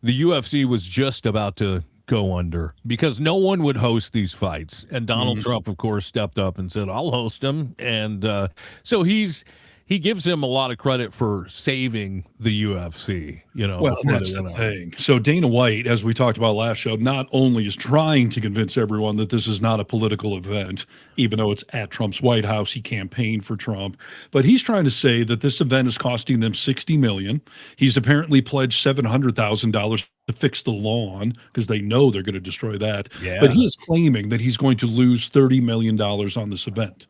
the UFC was just about to go under because no one would host these fights. And Donald Trump, of course, stepped up and said, I'll host them. And so he gives him a lot of credit for saving the UFC, Well, that's the thing. So Dana White, as we talked about last show, not only is trying to convince everyone that this is not a political event, even though it's at Trump's White House, he campaigned for Trump, but he's trying to say that this event is costing them $60 million. He's apparently pledged $700,000 to fix the lawn because they know they're going to destroy that. Yeah. But he is claiming that he's going to lose $30 million on this event,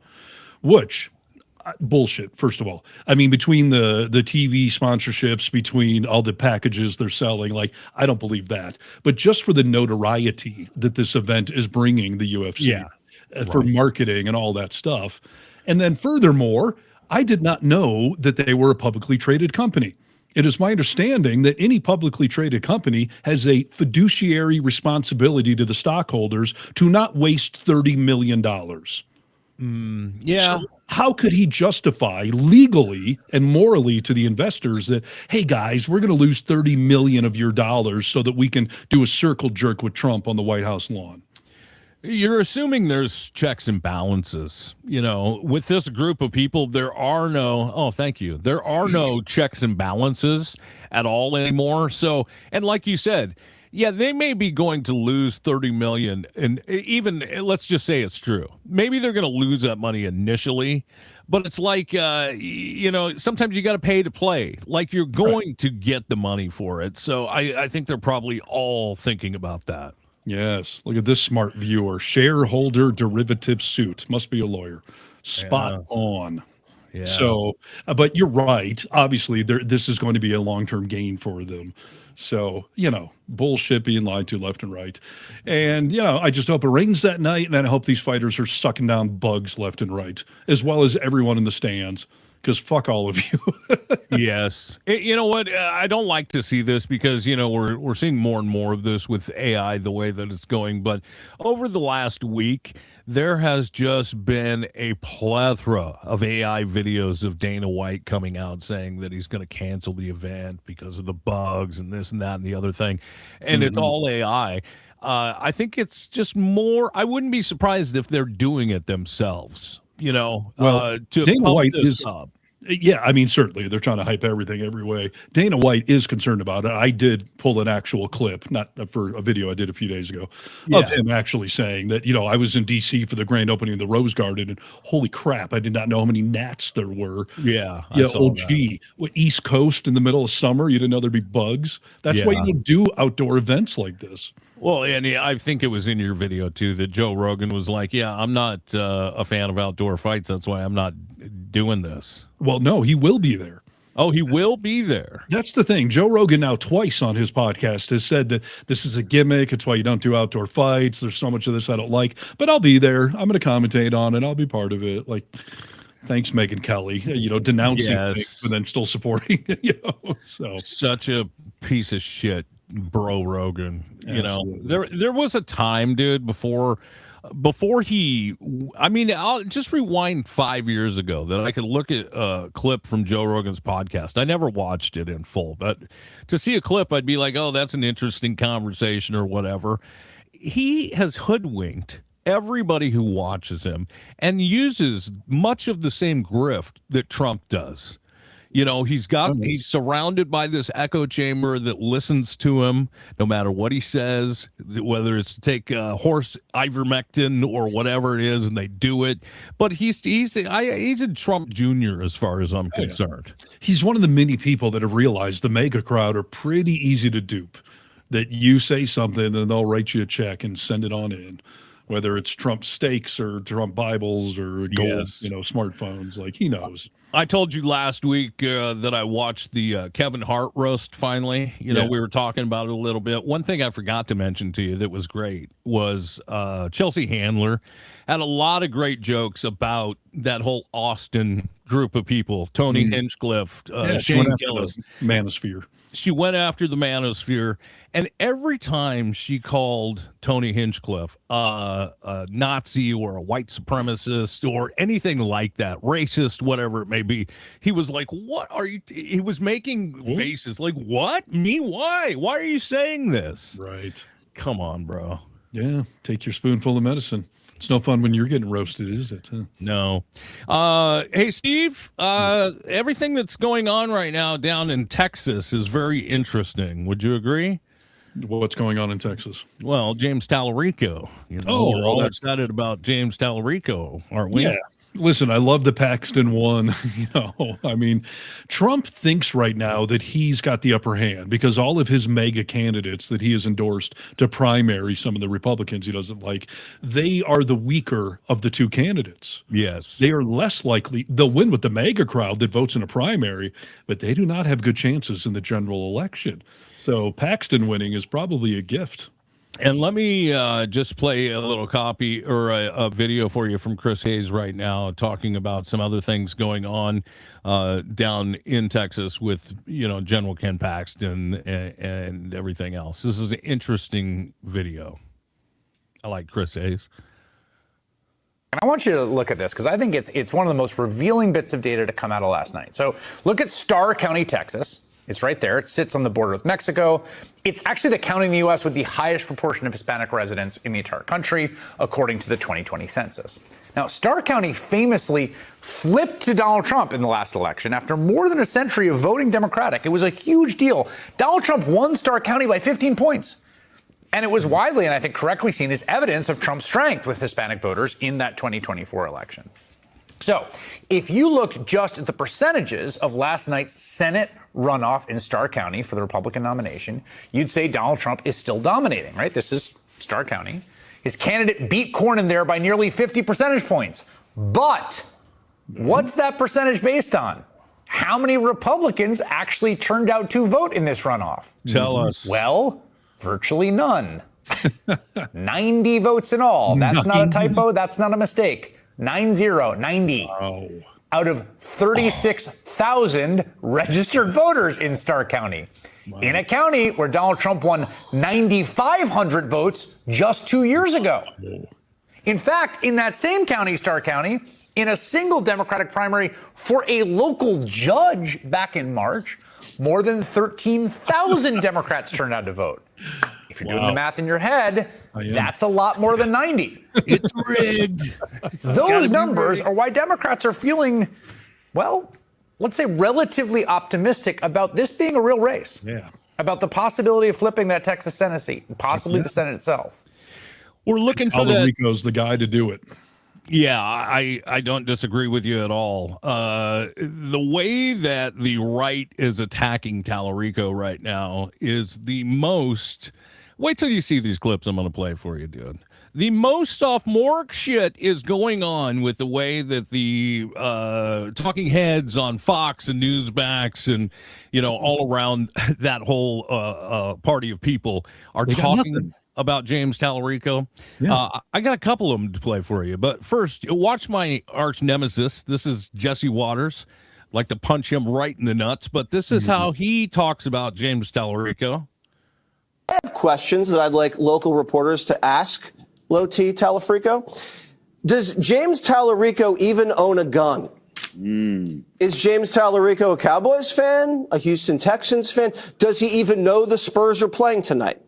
which... bullshit, first of all. I mean, between the TV sponsorships, between all the packages they're selling, I don't believe that. But just for the notoriety that this event is bringing the UFC for marketing and all that stuff. And then furthermore, I did not know that they were a publicly traded company. It is my understanding that any publicly traded company has a fiduciary responsibility to the stockholders to not waste $30 million. Yeah. So how could he justify legally and morally to the investors that, hey guys, we're going to lose 30 million of your dollars so that we can do a circle jerk with Trump on the White House lawn? You're assuming there's checks and balances. With this group of people, there are no checks and balances at all anymore. So, and like you said, yeah, they may be going to lose 30 million, and even let's just say it's true. Maybe they're going to lose that money initially, but it's like sometimes you got to pay to play. Like you're going to get the money for it. So I think they're probably all thinking about that. Yes. Look at this smart viewer. Shareholder derivative suit. Must be a lawyer. Spot on. Yeah. So, but you're right. Obviously, this is going to be a long-term gain for them. So, bullshit being lied to left and right. And, I just hope it rains that night, and I hope these fighters are sucking down bugs left and right, as well as everyone in the stands, because fuck all of you. Yes. You know what? I don't like to see this because, we're seeing more and more of this with AI the way that it's going. But over the last week, there has just been a plethora of AI videos of Dana White coming out saying that he's going to cancel the event because of the bugs and this and that and the other thing. And it's all AI. I think it's just more. I wouldn't be surprised if they're doing it themselves, to Dana White is up. Yeah, I mean, certainly they're trying to hype everything every way. Dana White is concerned about it. I did pull an actual clip, not for a video I did a few days ago, of him actually saying that, I was in D.C. for the grand opening of the Rose Garden, and holy crap, I did not know how many gnats there were. Yeah. East Coast in the middle of summer, you didn't know there'd be bugs. That's why you don't do outdoor events like this. Well, and I think it was in your video, too, that Joe Rogan was like, I'm not a fan of outdoor fights. That's why I'm not doing this. Well, no, he will be there. Oh, he will be there. That's the thing. Joe Rogan now twice on his podcast has said that this is a gimmick. It's why you don't do outdoor fights. There's so much of this I don't like. But I'll be there. I'm going to commentate on it. I'll be part of it. Thanks, Megyn Kelly, denouncing things, but then still supporting, so. Such a piece of shit. Bro Rogan, there was a time, dude, before I'll just rewind 5 years ago that I could look at a clip from Joe Rogan's podcast. I never watched it in full, but to see a clip, I'd be like, oh, that's an interesting conversation or whatever. He has hoodwinked everybody who watches him and uses much of the same grift that Trump does. He's surrounded by this echo chamber that listens to him no matter what he says, whether it's to take horse ivermectin or whatever it is, and they do it. But he's a Trump Jr. as far as I'm concerned. He's one of the many people that have realized the mega crowd are pretty easy to dupe. That you say something and they'll write you a check and send it on in. whether it's Trump steaks or Trump Bibles or gold, smartphones. Like, he knows. I told you last week that I watched the Kevin Hart roast finally. We were talking about it a little bit. One thing I forgot to mention to you that was great was Chelsea Handler had a lot of great jokes about that whole Austin group of people. Tony Hinchcliffe, Shane Gillis. Manosphere. She went after the manosphere, and every time she called Tony Hinchcliffe a Nazi or a white supremacist or anything like that, racist, whatever it may be, he was like, what are you? He was making faces like, what? Me? Why? Why are you saying this? Right. Come on, bro. Yeah, take your spoonful of medicine. It's no fun when you're getting roasted, is it? Huh? No. Hey, Steve, everything that's going on right now down in Texas is very interesting. Would you agree? What's going on in Texas? Well, James Tallarico. We're all excited about James Tallarico, aren't we? Yeah. Listen, I love the Paxton one. I mean, Trump thinks right now that he's got the upper hand because all of his mega candidates that he has endorsed to primary some of the Republicans he doesn't like, they are the weaker of the two candidates. Yes. They are less likely. They'll win with the mega crowd that votes in a primary, but they do not have good chances in the general election. So Paxton winning is probably a gift. And let me just play a little copy or a video for you from Chris Hayes right now talking about some other things going on down in Texas with, General Ken Paxton and everything else. This is an interesting video. I like Chris Hayes. And I want you to look at this because I think it's one of the most revealing bits of data to come out of last night. So look at Starr County, Texas. It's right there. It sits on the border with Mexico. It's actually the county in the U.S. with the highest proportion of Hispanic residents in the entire country, according to the 2020 census. Now, Starr County famously flipped to Donald Trump in the last election after more than a century of voting Democratic. It was a huge deal. Donald Trump won Starr County by 15 points. And it was widely, and I think correctly seen, as evidence of Trump's strength with Hispanic voters in that 2024 election. So if you look just at the percentages of last night's Senate runoff in Starr County for the Republican nomination, you'd say Donald Trump is still dominating, right? This is Starr County. His candidate beat Cornyn there by nearly 50 percentage points. But what's that percentage based on? How many Republicans actually turned out to vote in this runoff? Tell us. Well, virtually none. 90 votes in all. That's not a typo. That's not a mistake. 90. Wow. Out of 36,000 registered voters in Starr County. Wow. In a county where Donald Trump won 9,500 votes just 2 years ago. In fact, in that same county, Starr County, in a single Democratic primary for a local judge back in March, more than 13,000 Democrats turned out to vote. If you're doing the math in your head, that's a lot more than 90. It's rigged. Those numbers are why Democrats are feeling, well, let's say relatively optimistic about this being a real race. Yeah. About the possibility of flipping that Texas Senate seat, possibly the Senate itself. We're looking for that. Tallarico's the guy to do it. Yeah, I don't disagree with you at all. The way that the right is attacking Tallarico right now is the most. Wait till you see these clips I'm going to play for you, dude. The most sophomoric shit is going on with the way that the talking heads on Fox and Newsmax and, all around that whole party of people are talking about James Tallarico. Yeah. I got a couple of them to play for you. But first, watch my arch nemesis. This is Jesse Waters. I'd like to punch him right in the nuts. But this is how he talks about James Tallarico. I have questions that I'd like local reporters to ask Low T Tallarico. Does James Tallarico even own a gun? Is James Tallarico a Cowboys fan? A Houston Texans fan? Does he even know the Spurs are playing tonight?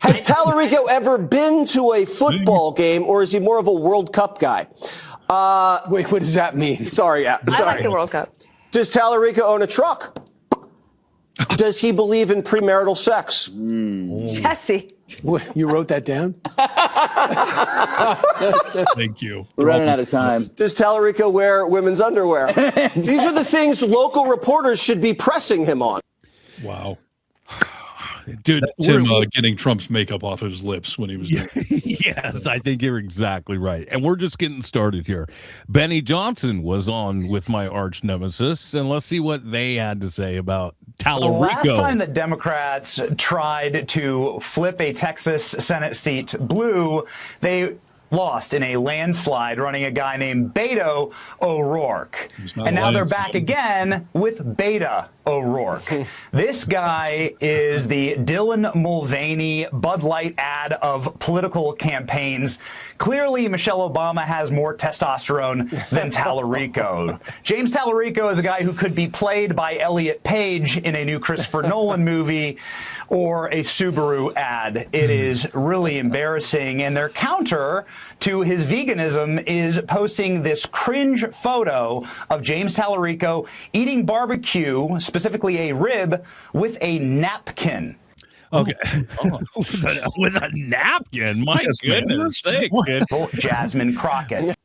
Has Tallarico ever been to a football game, or is he more of a World Cup guy? Wait, what does that mean? Sorry. I like the World Cup. Does Tallarico own a truck? Does he believe in premarital sex? Jesse. You wrote that down? Thank you. We're running out of time. Does Tallarico wear women's underwear? These are the things local reporters should be pressing him on. Wow. dude, That's him getting Trump's makeup off his lips when he was doing it. Yes, I think you're exactly right. And we're just getting started here. Benny Johnson was on with my arch nemesis, and let's see what they had to say about Tallarico. Last time the Democrats tried to flip a Texas Senate seat blue, they lost in a landslide running a guy named Beto O'Rourke. And now they're back again with Beta O'Rourke. This guy is the Dylan Mulvaney Bud Light ad of political campaigns. Clearly, Michelle Obama has more testosterone than Tallarico. James Tallarico is a guy who could be played by Elliot Page in a new Christopher Nolan movie or a Subaru ad. It is really embarrassing. And their counter to his veganism is posting this cringe photo of James Tallarico eating barbecue, specifically a rib, with a napkin. Okay. With a napkin? My goodness sakes, kid. Jasmine Crockett.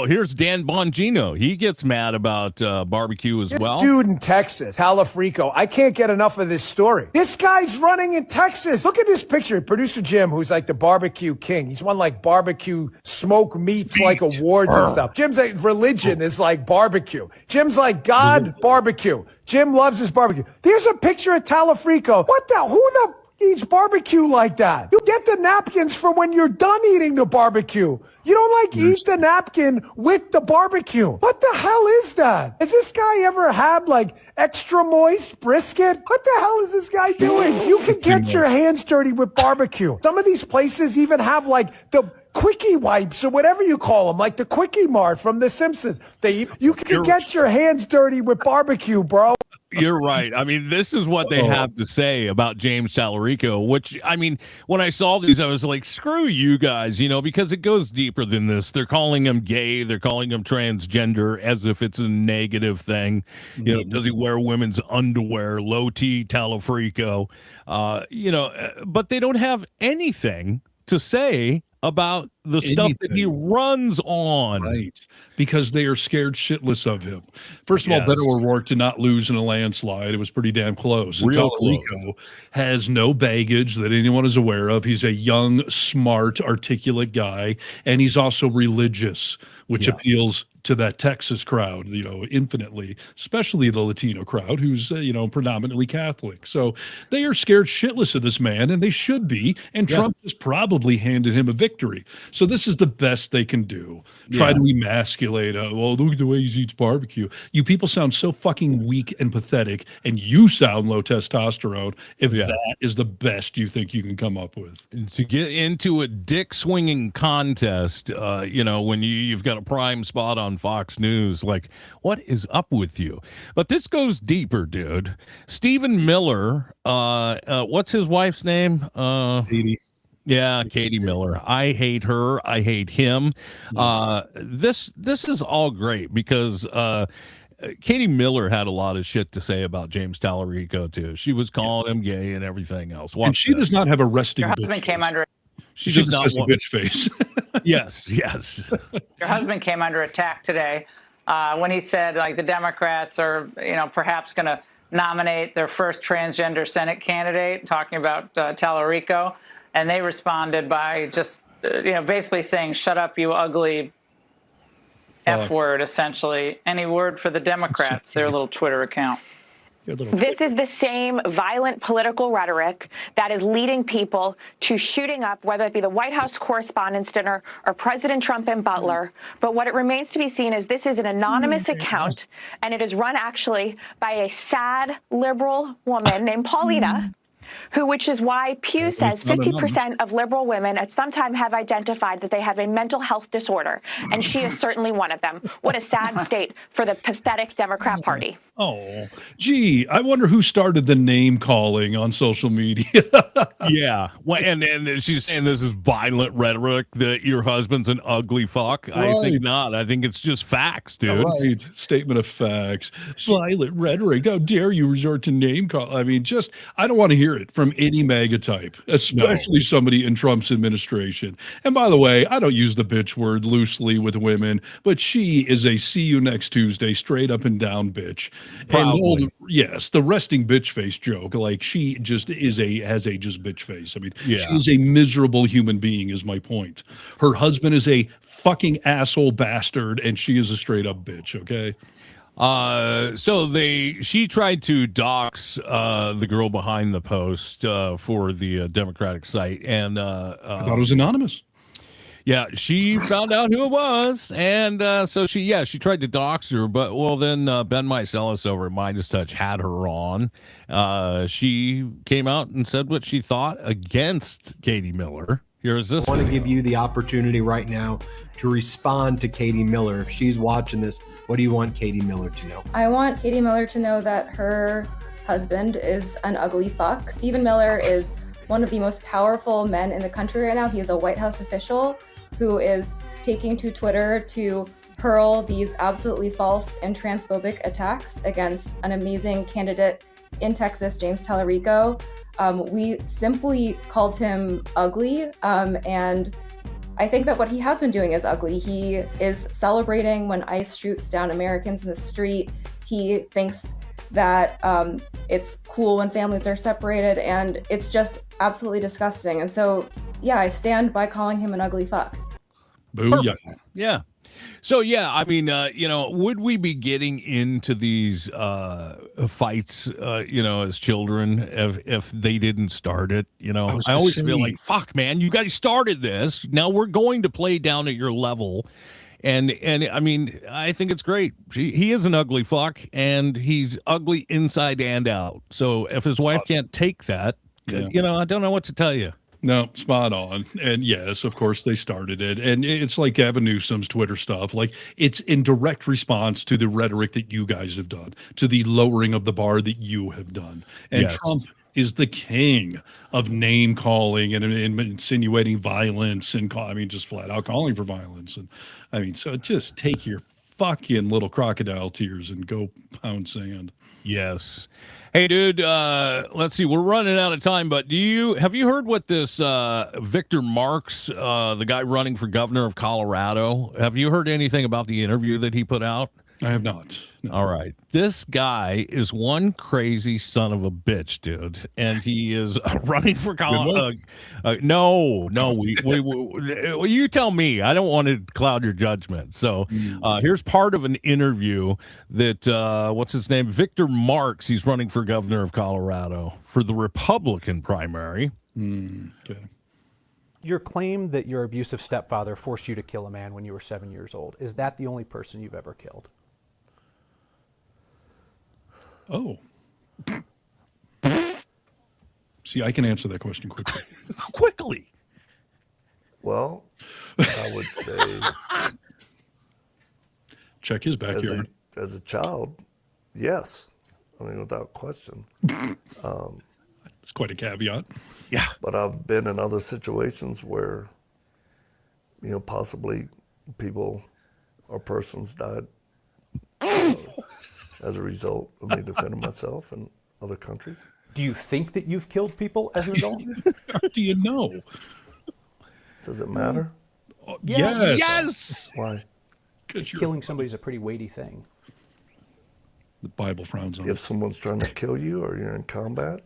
Here's Dan Bongino. He gets mad about barbecue as well. This dude in Texas, Tallarico, I can't get enough of this story. This guy's running in Texas. Look at this picture. Producer Jim, who's like the barbecue king. He's won like barbecue smoke meats like awards and stuff. Jim's like religion is like barbecue. Jim's like God barbecue. Jim loves his barbecue. There's a picture of Tallarico. Who the eats barbecue like that? You get the napkins for when you're done eating the barbecue. You don't like eat the napkin with the barbecue. What the hell is that? Has this guy ever had like extra moist brisket? What the hell is this guy doing? You can get your hands dirty with barbecue. Some of these places even have like the quickie wipes or whatever you call them, like the Quickie Mart from The Simpsons. You can get your hands dirty with barbecue, bro. You're right. I mean, this is what they have to say about James Tallarico, which, I mean, when I saw these, I was like, screw you guys, because it goes deeper than this. They're calling him gay. They're calling him transgender as if it's a negative thing. Does he wear women's underwear? Low T Tallarico. But they don't have anything to say about the stuff that he runs on. Right. Because they are scared shitless of him. First of all, Beto O'Rourke did not lose in a landslide. It was pretty damn close. And Tallarico has no baggage that anyone is aware of. He's a young, smart, articulate guy, and he's also religious, which appeals to that Texas crowd, infinitely, especially the Latino crowd, who's, predominantly Catholic. So they are scared shitless of this man, and they should be. And Trump has probably handed him a victory. So this is the best they can do. Try to emasculate, look at the way he eats barbecue. You people sound so fucking weak and pathetic, and you sound low testosterone if that is the best you think you can come up with. To get into a dick-swinging contest, when you've got a prime spot on Fox News, like, what is up with you? But this goes deeper, dude. Stephen Miller, what's his wife's name? Katie. Yeah, Katie Miller. I hate her. I hate him. This is all great because Katie Miller had a lot of shit to say about James Tallarico too. She was calling him gay and everything else. And she does not have a resting Your husband bitch came face. under. She just has a bitch face. Yes. Your husband came under attack today when he said, like, the Democrats are, perhaps going to nominate their first transgender Senate candidate, talking about Tallarico. And they responded by just, basically saying, shut up, you ugly F word, essentially. Any word for the Democrats, their little Twitter account. This is the same violent political rhetoric that is leading people to shooting up, whether it be the White House Correspondents' Dinner or President Trump and Butler. But what it remains to be seen is this is an anonymous account, and it is run actually by a sad liberal woman named Paulina, which is why Pew says 50% of liberal women at some time have identified that they have a mental health disorder, and she is certainly one of them. What a sad state for the pathetic Democrat Party. Oh, gee, I wonder who started the name calling on social media. Yeah. Well, and she's saying this is violent rhetoric, that your husband's an ugly fuck. Right. I think not. I think it's just facts, dude. Right. Statement of facts. Violent rhetoric. How dare you resort to name call? I mean, I don't want to hear hear it from any MAGA type, especially somebody in Trump's administration. And by the way, I don't use the bitch word loosely with women, but she is a see you next Tuesday, straight up and down bitch. Probably. And yes, the resting bitch face joke, like she just has a just bitch face. I mean, she is a miserable human being, is my point. Her husband is a fucking asshole bastard, and she is a straight up bitch. Okay. So she tried to dox the girl behind the post for the Democratic site, and I thought it was anonymous. Yeah, she found out who it was, and so she tried to dox her, but then Ben Meiselas over at Midas Touch had her on. She came out and said what she thought against Katie Miller. Here's this. I want to give you the opportunity right now to respond to Katie Miller. If she's watching this, what do you want Katie Miller to know? I want Katie Miller to know that her husband is an ugly fuck. Stephen Miller is one of the most powerful men in the country right now. He is a White House official who is taking to Twitter to hurl these absolutely false and transphobic attacks against an amazing candidate in Texas, James Tallarico. We simply called him ugly, and I think that what he has been doing is ugly. He is celebrating when ICE shoots down Americans in the street. He thinks that it's cool when families are separated, and it's just absolutely disgusting. And so, yeah, I stand by calling him an ugly fuck. Booyah. Yeah. So, I mean, would we be getting into these fights, as children if they didn't start it? I always feel like, fuck, man, you guys started this. Now we're going to play down at your level. And I mean, I think it's great. He is an ugly fuck, and he's ugly inside and out. So if his wife can't take that, I don't know what to tell you. No, spot on. And yes, of course, they started it. And it's like Gavin Newsom's Twitter stuff. Like, it's in direct response to the rhetoric that you guys have done, to the lowering of the bar that you have done. And Trump is the king of name calling and insinuating violence and just flat out calling for violence. And I mean, so just take your fucking little crocodile tears and go pound sand. Yes. Hey, dude, let's see. We're running out of time, but have you heard what this Victor Marks, the guy running for governor of Colorado, have you heard anything about the interview that he put out? I have not. No. All right. This guy is one crazy son of a bitch, dude. And he is running for Colorado. No, you tell me. I don't want to cloud your judgment. So here's part of an interview that, what's his name? Victor Marks. He's running for governor of Colorado for the Republican primary. Okay. Your claim that your abusive stepfather forced you to kill a man when you were 7 years old, is that the only person you've ever killed? Oh. See, I can answer that question quickly. Quickly. Well, I would say check his backyard. As a child, yes. I mean, without question. It's quite a caveat. Yeah. But I've been in other situations where, possibly people or persons died as a result of me defending myself in other countries. Do you think that you've killed people as an adult? How do you know? Does it matter? Yes. Why? Killing somebody is a pretty weighty thing. The Bible frowns on it. If someone's trying to kill you or you're in combat?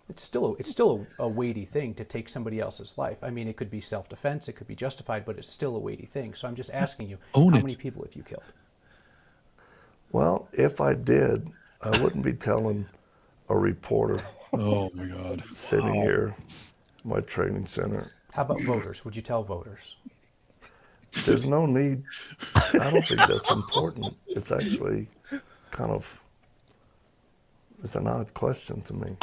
It's still a weighty thing to take somebody else's life. I mean, it could be self-defense, it could be justified, but it's still a weighty thing. So I'm just asking you, how many people have you killed? Well, if I did, I wouldn't be telling a reporter. Oh my God! Sitting here, in my training center. How about voters? Would you tell voters? There's no need. I don't think that's important. It's actually kind of. It's an odd question to me.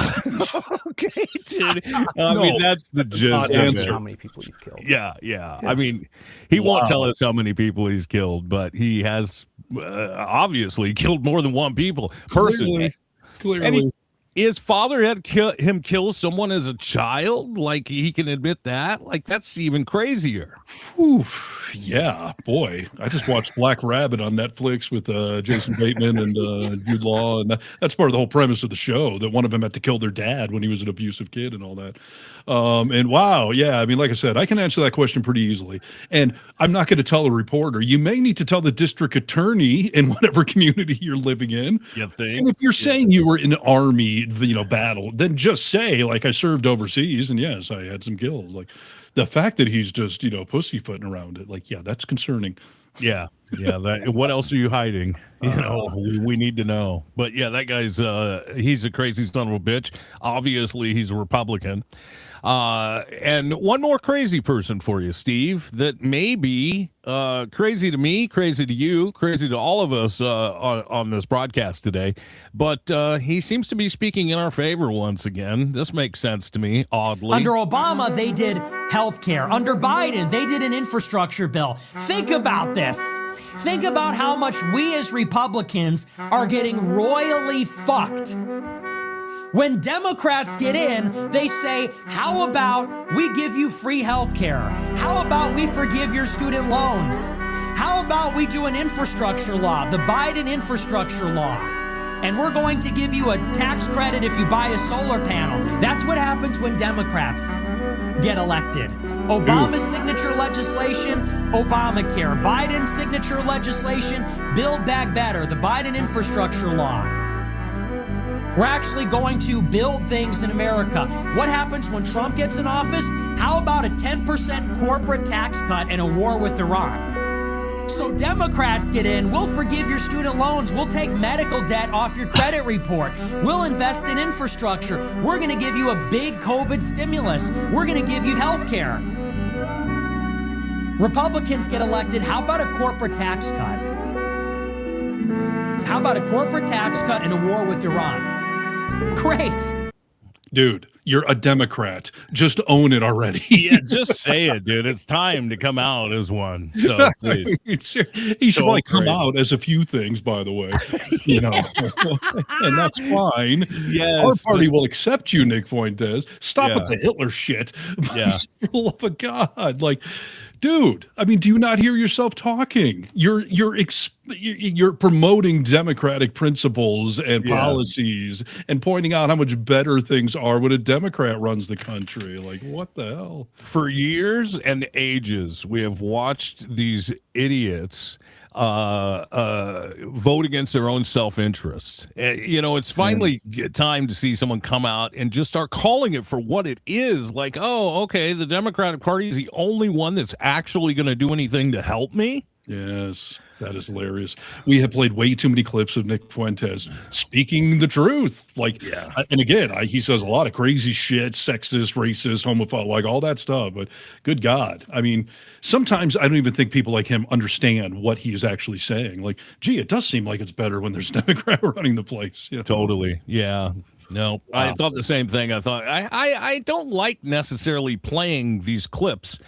Okay, dude. I mean, that's the gist of it. How many people you've killed? Yeah. Yes. I mean, he won't tell us how many people he's killed, but he has obviously killed more than one person. Clearly. his father had him kill someone as a child? Like, he can admit that? Like, that's even crazier. Whew, yeah, boy. I just watched Black Rabbit on Netflix with Jason Bateman and Jude Law, and that's part of the whole premise of the show, that one of them had to kill their dad when he was an abusive kid and all that. And wow, yeah, I mean, like I said, I can answer that question pretty easily. And I'm not going to tell a reporter. You may need to tell the district attorney in whatever community you're living in. And if you're saying you were in an army, battle, then just say, like, I served overseas, and yes, I had some kills. Like, the fact that he's just, pussyfooting around it, like, yeah, that's concerning. Yeah. What else are you hiding? We need to know. But yeah, that guy's he's a crazy son of a bitch. Obviously, he's a Republican. And one more crazy person for you, Steve, that may be crazy to me, crazy to you, crazy to all of us on this broadcast today. But he seems to be speaking in our favor once again. This makes sense to me, oddly. Under Obama, they did health care. Under Biden, they did an infrastructure bill. Think about this. Think about how much we as Republicans are getting royally fucked. When Democrats get in, they say, how about we give you free health care? How about we forgive your student loans? How about we do an infrastructure law, the Biden infrastructure law? And we're going to give you a tax credit if you buy a solar panel. That's what happens when Democrats get elected. Obama's signature legislation, Obamacare. Biden's signature legislation, Build Back Better, the Biden infrastructure law. We're actually going to build things in America. What happens when Trump gets in office? How about a 10% corporate tax cut and a war with Iran? So Democrats get in, we'll forgive your student loans, we'll take medical debt off your credit report, we'll invest in infrastructure, we're gonna give you a big COVID stimulus, we're gonna give you health care. Republicans get elected, how about a corporate tax cut? How about a corporate tax cut and a war with Iran? Great. Dude, you're a Democrat. Just own it already. Yeah, just say it, dude. It's time to come out as one. So please. He should probably come out as a few things, by the way. And that's fine. Yes. Our party will accept you, Nick Fuentes. Stop with the Hitler shit. Yeah. For the love of God. Like, dude, I mean, do you not hear yourself talking? You're promoting democratic principles and policies and pointing out how much better things are when a Democrat runs the country. Like, what the hell? For years and ages, we have watched these idiots vote against their own self-interest. It's finally time to see someone come out and just start calling it for what it is. Like, oh, okay, the Democratic Party is the only one that's actually going to do anything to help me. Yes, that is hilarious. We have played way too many clips of Nick Fuentes speaking the truth. Like, and again, he says a lot of crazy shit, sexist, racist, homophobic, like all that stuff. But good God, I mean, sometimes I don't even think people like him understand what he is actually saying. Like, gee, it does seem like it's better when there's a Democrat running the place. Totally, yeah. No, I thought the same thing. I thought I don't like necessarily playing these clips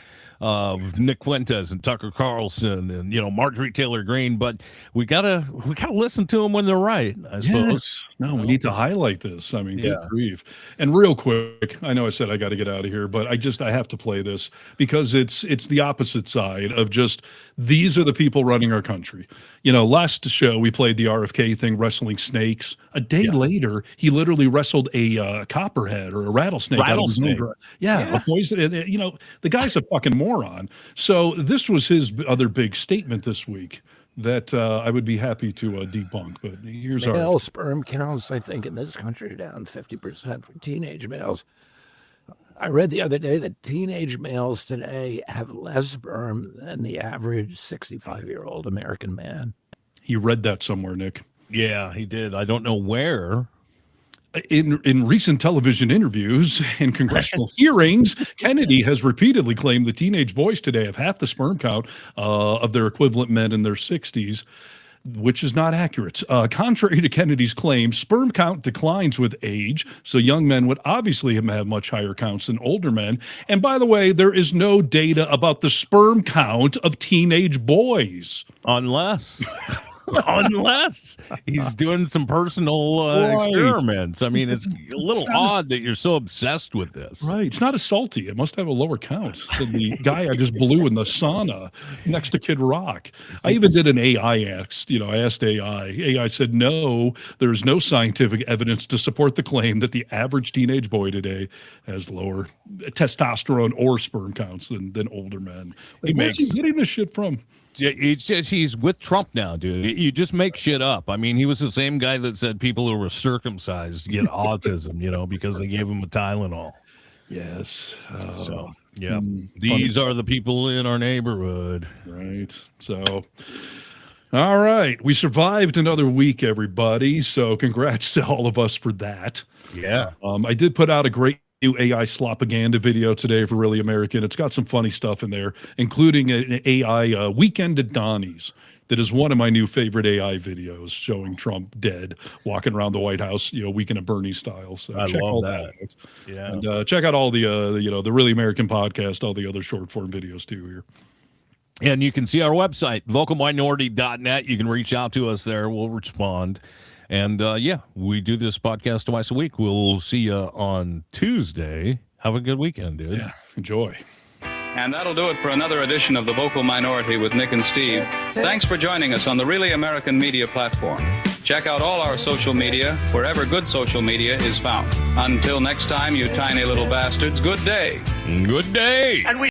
of Nick Fuentes and Tucker Carlson and Marjorie Taylor Greene, but we gotta listen to them when they're right, I suppose. No, we need to highlight this. I mean, good grief. And real quick, I know I said I got to get out of here, but I have to play this because it's the opposite side of just these are the people running our country. Last show we played the RFK thing, wrestling snakes. A day later, he literally wrestled a copperhead or a rattlesnake. Out of his own a poison. The guy's a fucking moron. So this was his other big statement this week that I would be happy to debunk. But here's male our sperm counts, I think, in this country are down 50% for teenage males. I read the other day that teenage males today have less sperm than the average 65-year-old American man. He read that somewhere, Nick. Yeah, he did. I don't know where. In recent television interviews and congressional hearings, Kennedy has repeatedly claimed the teenage boys today have half the sperm count of their equivalent men in their 60s, which is not accurate. Contrary to Kennedy's claim, sperm count declines with age, so young men would obviously have much higher counts than older men. And by the way, there is no data about the sperm count of teenage boys. Unless... Unless he's doing some personal experiments. I mean, it's a little odd that you're so obsessed with this. Right. It's not as salty. It must have a lower count than the guy I just blew in the sauna next to Kid Rock. I even did an AI asked, I asked AI. AI said, no, there's no scientific evidence to support the claim that the average teenage boy today has lower testosterone or sperm counts than older men. Like, where's he getting this shit from? It's just, he's with Trump now, dude. You just make shit up. I mean, he was the same guy that said people who were circumcised get autism, because they gave him a Tylenol. Yes. So, yeah. These are the people in our neighborhood. Right. So, all right. We survived another week, everybody. So congrats to all of us for that. Yeah. I did put out a great new AI slopaganda video today for Really American. It's got some funny stuff in there, including an AI Weekend at Donnie's. That is one of my new favorite AI videos showing Trump dead, walking around the White House, Weekend at Bernie style. So I check love all that. out. Yeah. And check out all the Really American podcast, all the other short form videos too here. And you can see our website, vocalminority.net. You can reach out to us there. We'll respond. And, we do this podcast twice a week. We'll see you on Tuesday. Have a good weekend, dude. Yeah, enjoy. And that'll do it for another edition of The Vocal Minority with Nick and Steve. Thanks for joining us on the Really American Media platform. Check out all our social media, wherever good social media is found. Until next time, you tiny little bastards, good day. Good day. And we